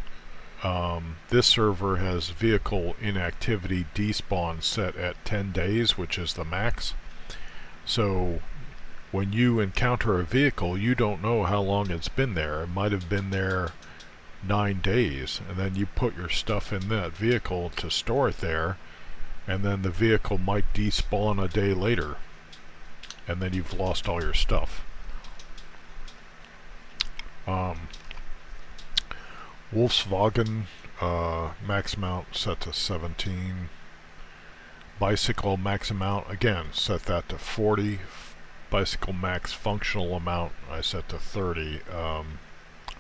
[SPEAKER 1] this server has vehicle inactivity despawn set at 10 days, which is the max. So when you encounter a vehicle, you don't know how long it's been there. It might have been there 9 days, and then you put your stuff in that vehicle to store it there, and then the vehicle might despawn a day later, and then you've lost all your stuff. Volkswagen max amount set to 17. Bicycle max amount, again, set that to 40. Bicycle max functional amount I set to 30.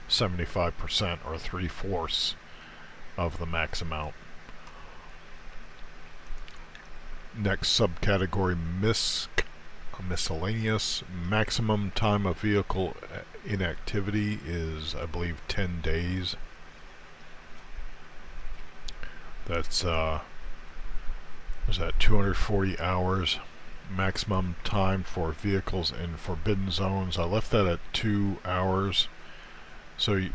[SPEAKER 1] 75%, or 3/4 of the max amount. Next subcategory, miscellaneous. Maximum time of vehicle inactivity is, I believe, 10 days. That's was that 240 hours. maximum time for vehicles in forbidden zones. I left that at 2 hours. So you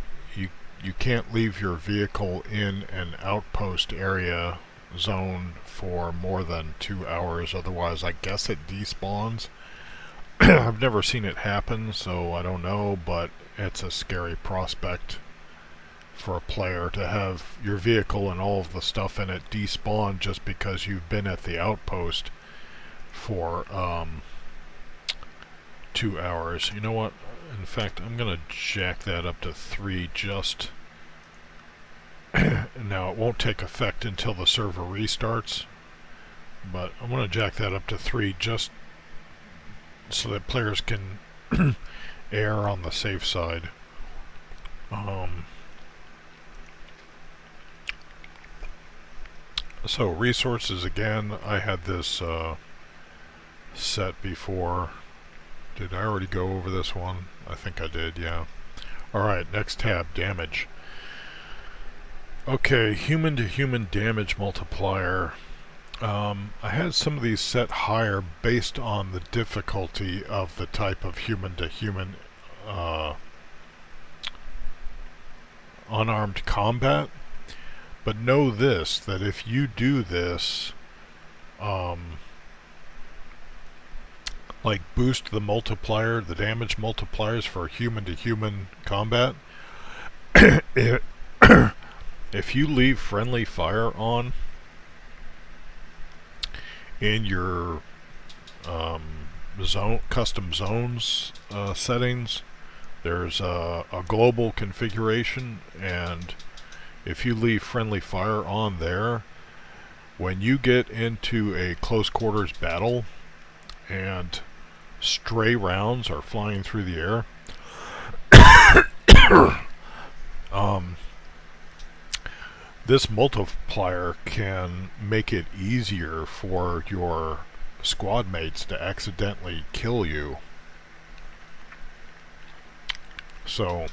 [SPEAKER 1] can't leave your vehicle in an outpost area zone for more than 2 hours, otherwise I guess it despawns. I've never seen it happen, so I don't know, but it's a scary prospect for a player to have your vehicle and all of the stuff in it despawn just because you've been at the outpost for 2 hours. You know what? In fact, I'm going to jack that up to 3 just... Now, it won't take effect until the server restarts, but I'm going to jack that up to 3 just so that players can err on the safe side. So resources again, I had this set before. Did I already go over this one? I think I did, yeah. Alright, next tab, damage. Okay, human to human damage multiplier. I had some of these set higher based on the difficulty of the type of human to human unarmed combat. But know this, that if you do this, like boost the multiplier, the damage multipliers for human to human combat, if you leave friendly fire on in your custom zones settings, there's a global configuration, and if you leave friendly fire on there, when you get into a close quarters battle and stray rounds are flying through the air, this multiplier can make it easier for your squad mates to accidentally kill you. So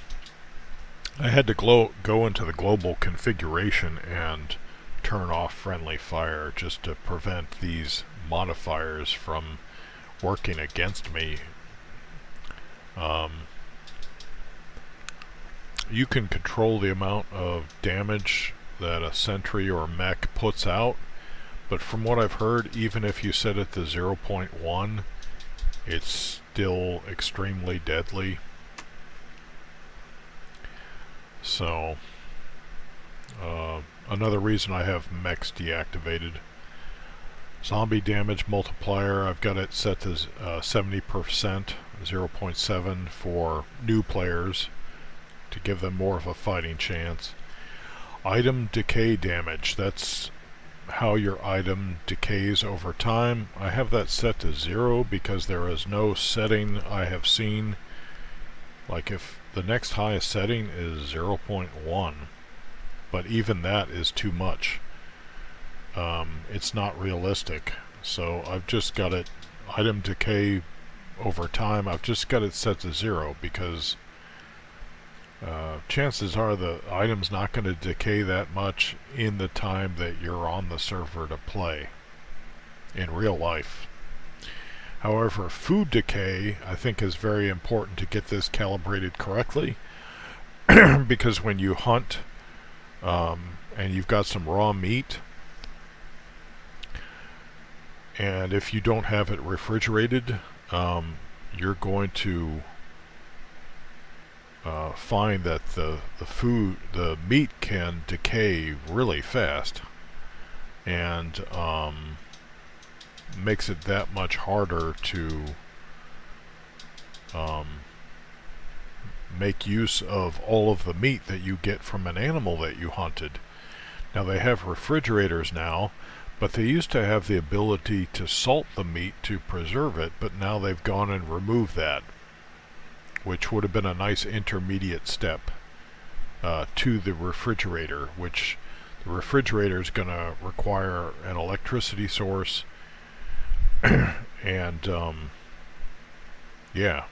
[SPEAKER 1] I had to go into the global configuration and turn off friendly fire just to prevent these modifiers from working against me. You can control the amount of damage that a sentry or mech puts out, but from what I've heard, even if you set it to 0.1, it's still extremely deadly. So another reason I have mechs deactivated. Zombie damage multiplier, I've got it set to 70%, 0.7 for new players to give them more of a fighting chance. Item decay damage, that's how your item decays over time. I have that set to 0 because there is no setting I have seen. Like if the next highest setting is 0.1, but even that is too much. It's not realistic. So I've just got it, item decay over time, I've just got it set to 0 because chances are the item's not going to decay that much in the time that you're on the server to play in real life. However, food decay I think is very important to get this calibrated correctly because when you hunt and you've got some raw meat, and if you don't have it refrigerated, you're going to find that the meat can decay really fast, and makes it that much harder to make use of all of the meat that you get from an animal that you hunted. Now they have refrigerators now, but they used to have the ability to salt the meat to preserve it, but now they've gone and removed that, which would have been a nice intermediate step to the refrigerator, which the refrigerator is going to require an electricity source and yeah.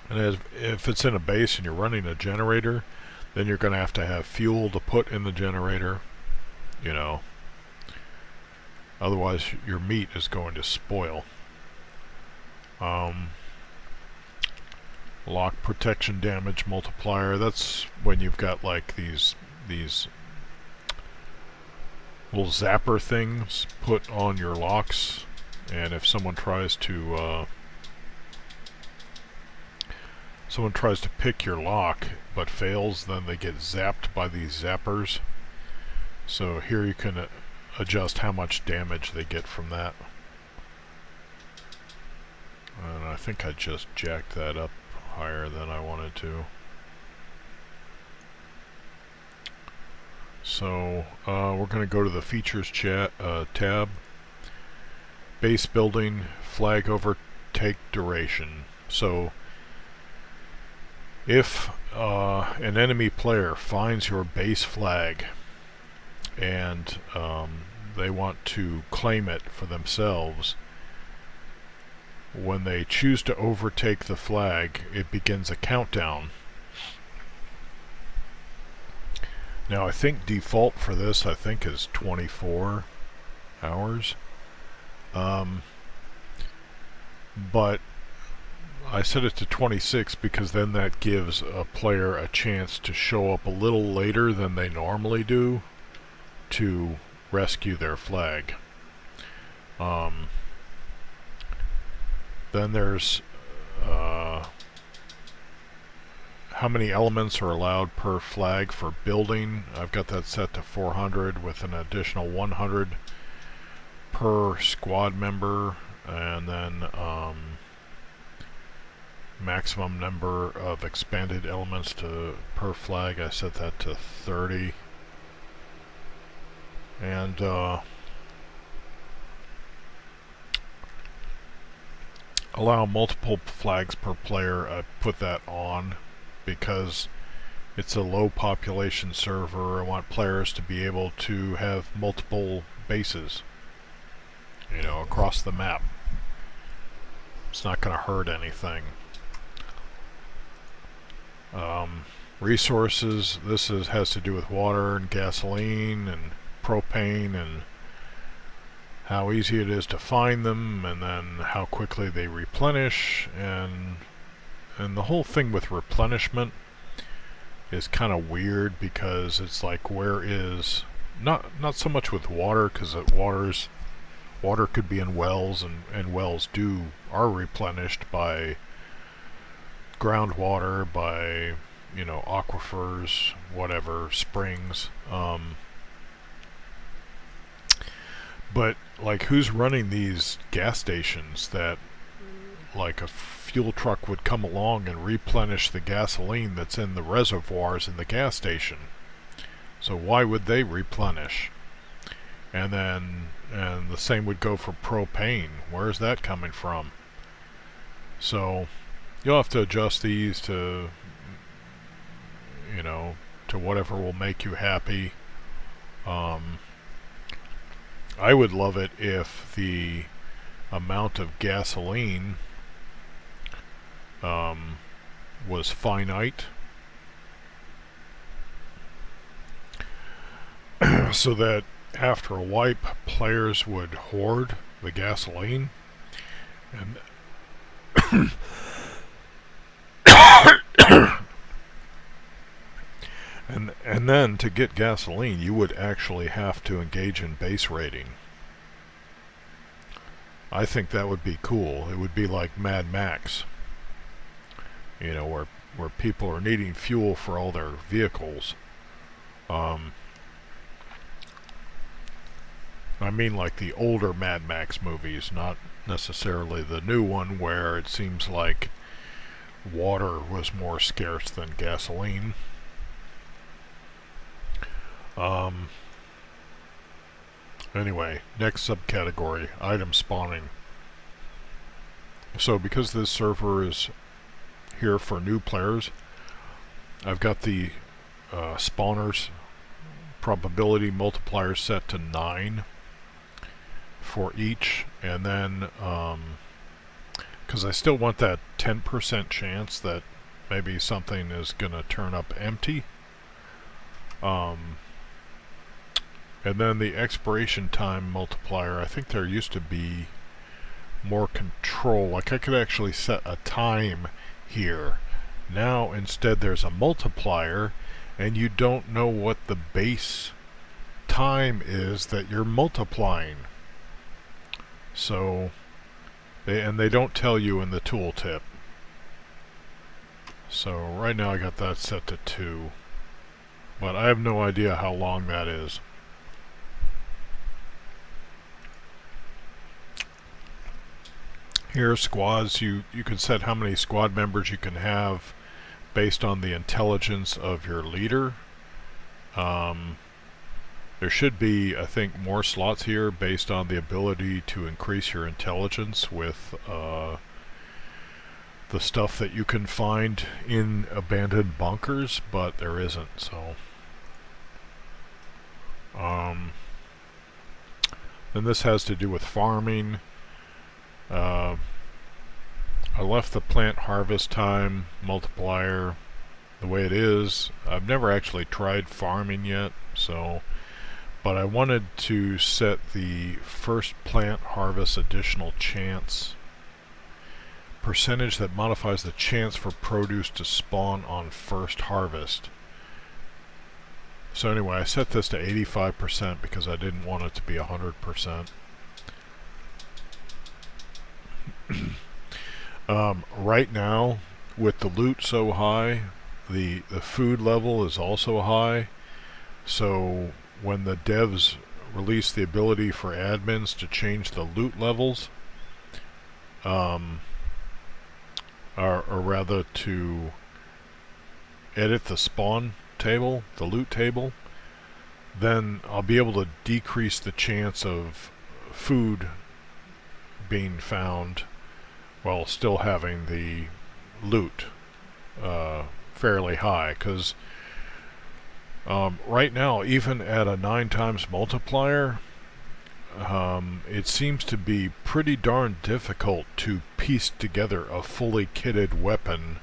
[SPEAKER 1] And if it's in a base and you're running a generator, then you're going to have fuel to put in the generator, you know. Otherwise, your meat is going to spoil. Lock protection damage multiplier. That's when you've got like these little zapper things put on your locks, and if someone tries to pick your lock but fails, then they get zapped by these zappers. So here you can adjust how much damage they get from that. And I think I just jacked that up higher than I wanted to. So we're going to go to the features tab. Base building, flag overtake duration. So if an enemy player finds your base flag and they want to claim it for themselves, when they choose to overtake the flag, it begins a countdown. Now I think default for this, I think, is 24 hours. But I set it to 26 because then that gives a player a chance to show up a little later than they normally do to rescue their flag. Then there's how many elements are allowed per flag for building. I've got that set to 400 with an additional 100 per squad member, and then maximum number of expanded elements per flag, I set that to 30. And allow multiple flags per player, I put that on because it's a low population server. I want players to be able to have multiple bases, you know, across the map. It's not going to hurt anything. Resources, this has to do with water and gasoline and propane and how easy it is to find them, and then how quickly they replenish, and the whole thing with replenishment is kind of weird because it's like, where is not so much with water, because water could be in wells, and wells are replenished by groundwater, by, you know, aquifers, whatever, springs. But like, who's running these gas stations that, like, a fuel truck would come along and replenish the gasoline that's in the reservoirs in the gas station? So why would they replenish? And the same would go for propane. Where's that coming from? So you'll have to adjust these to, you know, to whatever will make you happy. I would love it if the amount of gasoline was finite, so that after a wipe, players would hoard the gasoline, and and then to get gasoline, you would actually have to engage in base raiding. I think that would be cool. It would be like Mad Max, you know, where people are needing fuel for all their vehicles. I mean, like the older Mad Max movies, not necessarily the new one where it seems like water was more scarce than gasoline. Anyway, next subcategory, item spawning. So because this server is here for new players, I've got the spawners probability multiplier set to 9 for each, and then because I still want that 10% chance that maybe something is going to turn up empty, And then the expiration time multiplier, I think there used to be more control. Like I could actually set a time here. Now instead there's a multiplier, and you don't know what the base time is that you're multiplying. So, they don't tell you in the tooltip. So right now I got that set to 2. But I have no idea how long that is. Here, squads, you can set how many squad members you can have based on the intelligence of your leader. There should be, I think, more slots here based on the ability to increase your intelligence with the stuff that you can find in abandoned bunkers, but there isn't, so... then this has to do with farming. I left the plant harvest time multiplier the way it is. I've never actually tried farming yet, so... But I wanted to set the first plant harvest additional chance percentage that modifies the chance for produce to spawn on first harvest. So anyway, I set this to 85% because I didn't want it to be 100%. Right now, with the loot so high, the food level is also high. So when the devs release the ability for admins to change the loot levels, or rather to edit the spawn table, the loot table, then I'll be able to decrease the chance of food being found while still having the loot fairly high, because right now, even at a 9 times multiplier, it seems to be pretty darn difficult to piece together a fully kitted weapon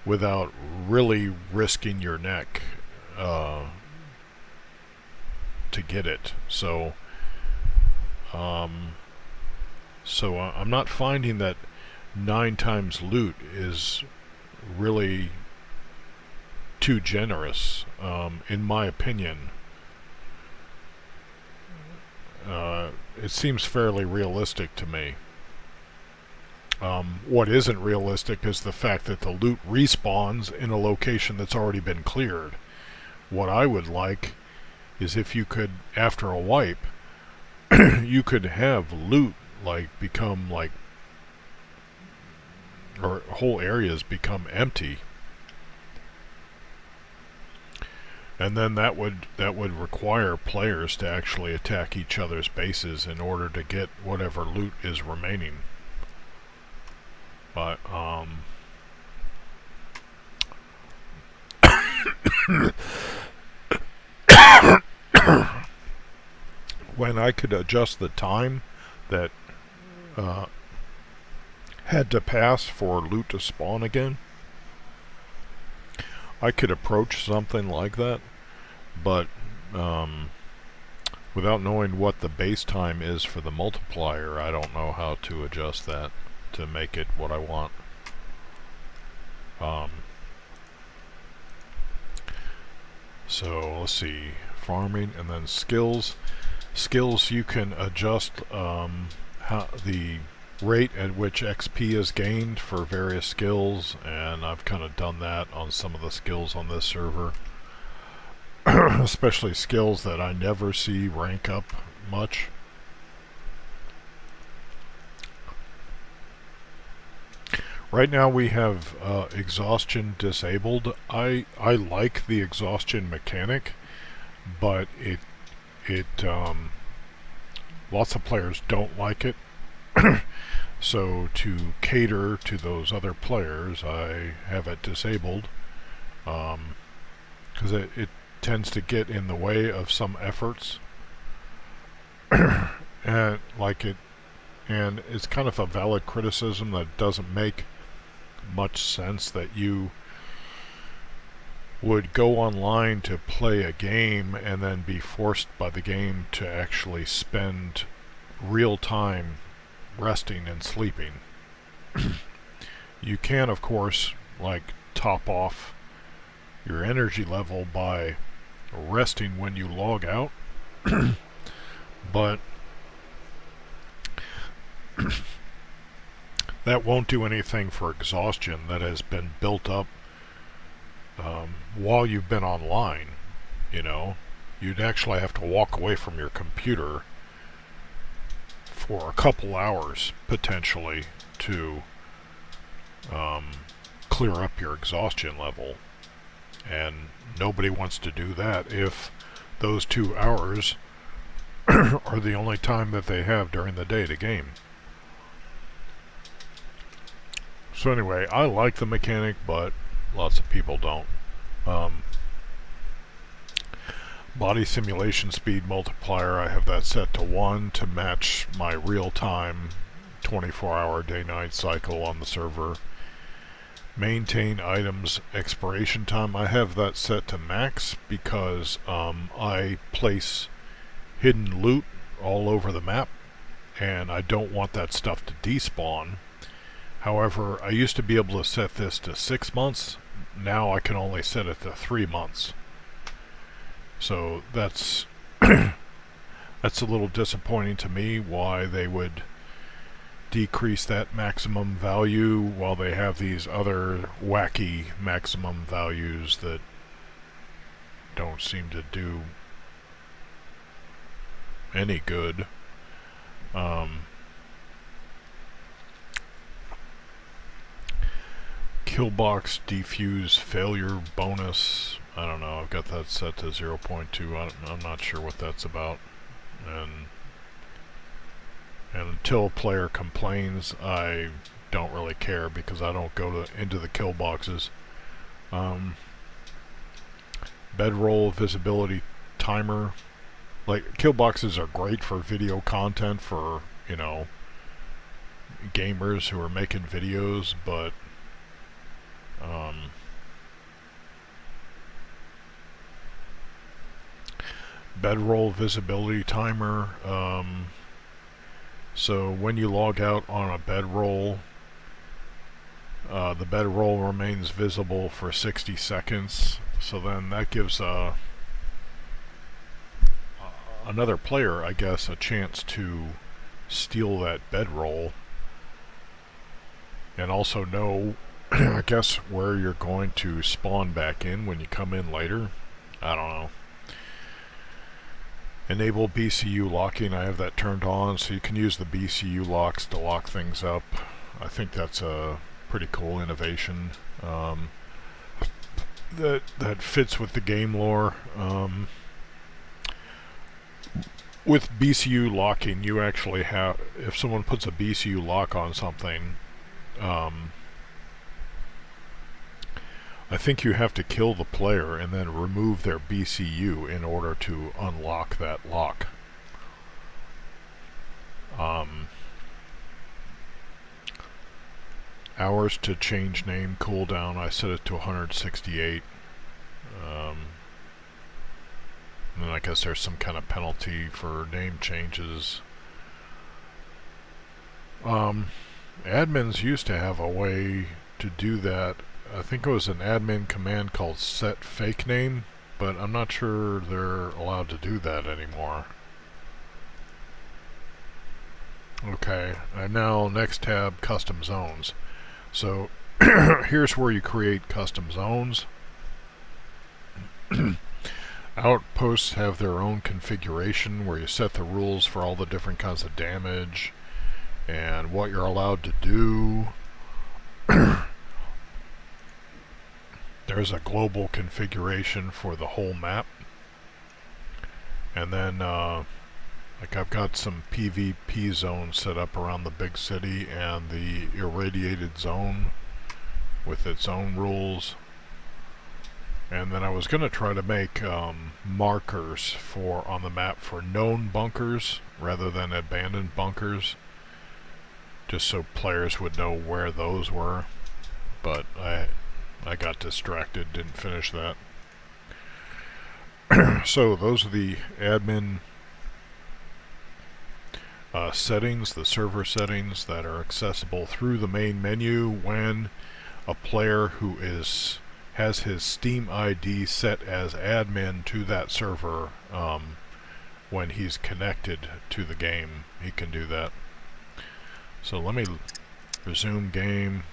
[SPEAKER 1] without really risking your neck to get it. So I'm not finding that 9 times loot is really too generous, in my opinion. It seems fairly realistic to me. What isn't realistic is the fact that the loot respawns in a location that's already been cleared. What I would like is if you could, after a wipe, you could have loot become or whole areas become empty. And then that would require players to actually attack each other's bases in order to get whatever loot is remaining. But when I could adjust the time that had to pass for loot to spawn again, I could approach something like that. But without knowing what the base time is for the multiplier, I don't know how to adjust that to make it what I want. So let's see, farming, and then skills. Skills, you can adjust how the rate at which XP is gained for various skills, and I've kind of done that on some of the skills on this server. Especially skills that I never see rank up much. Right now we have exhaustion disabled. I like the exhaustion mechanic, but lots of players don't like it. So to cater to those other players, I have it disabled, because it tends to get in the way of some efforts. And it's kind of a valid criticism that doesn't make much sense that you would go online to play a game and then be forced by the game to actually spend real time resting and sleeping. You can, of course, like top off your energy level by resting when you log out, but that won't do anything for exhaustion that has been built up while you've been online. You know, you'd actually have to walk away from your computer for a couple hours potentially to clear up your exhaustion level, and nobody wants to do that if those 2 hours are the only time that they have during the day to game. So anyway, I like the mechanic, but lots of people don't. Body simulation speed multiplier, I have that set to 1 to match my real-time 24-hour day-night cycle on the server. Maintain items expiration time, I have that set to max because I place hidden loot all over the map and I don't want that stuff to despawn. However, I used to be able to set this to 6 months. Now I can only set it to 3 months. So that's that's a little disappointing to me, why they would decrease that maximum value while they have these other wacky maximum values that don't seem to do any good. Killbox defuse failure bonus, I don't know, I've got that set to 0.2. I'm not sure what that's about, and until a player complains, I don't really care because I don't go into the kill boxes. Bedroll visibility timer, like kill boxes are great for video content for, you know, gamers who are making videos, but bedroll visibility timer, so when you log out on a bedroll, the bedroll remains visible for 60 seconds, so then that gives another player, I guess, a chance to steal that bedroll and also know I guess where you're going to spawn back in when you come in later. I don't know. Enable BCU locking, I have that turned on, so you can use the BCU locks to lock things up. I think that's a pretty cool innovation that fits with the game lore. With BCU locking, you actually have, if someone puts a BCU lock on something, I think you have to kill the player and then remove their BCU in order to unlock that lock. Hours to change name cooldown, I set it to 168. And I guess there's some kind of penalty for name changes. Admins used to have a way to do that. I think it was an admin command called set fake name, but I'm not sure they're allowed to do that anymore. Okay, and now next tab, custom zones. So here's where you create custom zones. Outposts have their own configuration where you set the rules for all the different kinds of damage and what you're allowed to do. There's a global configuration for the whole map. And then like I've got some PvP zones set up around the big city and the irradiated zone with its own rules. And then I was going to try to make markers on the map for known bunkers rather than abandoned bunkers, just so players would know where those were, but I got distracted, didn't finish that. So those are the admin settings, the server settings that are accessible through the main menu when a player who has his Steam ID set as admin to that server. When he's connected to the game, he can do that. So let me resume game.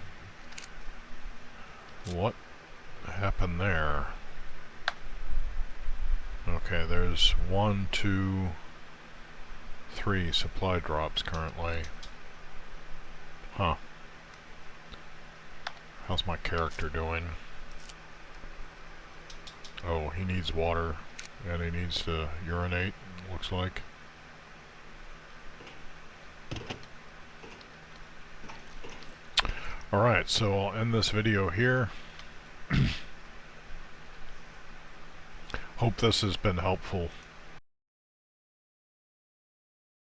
[SPEAKER 1] What happened there? Okay, there's 1, 2, 3 supply drops currently. Huh. How's my character doing? Oh, he needs water, and he needs to urinate, looks like. Alright, so I'll end this video here. Hope this has been helpful.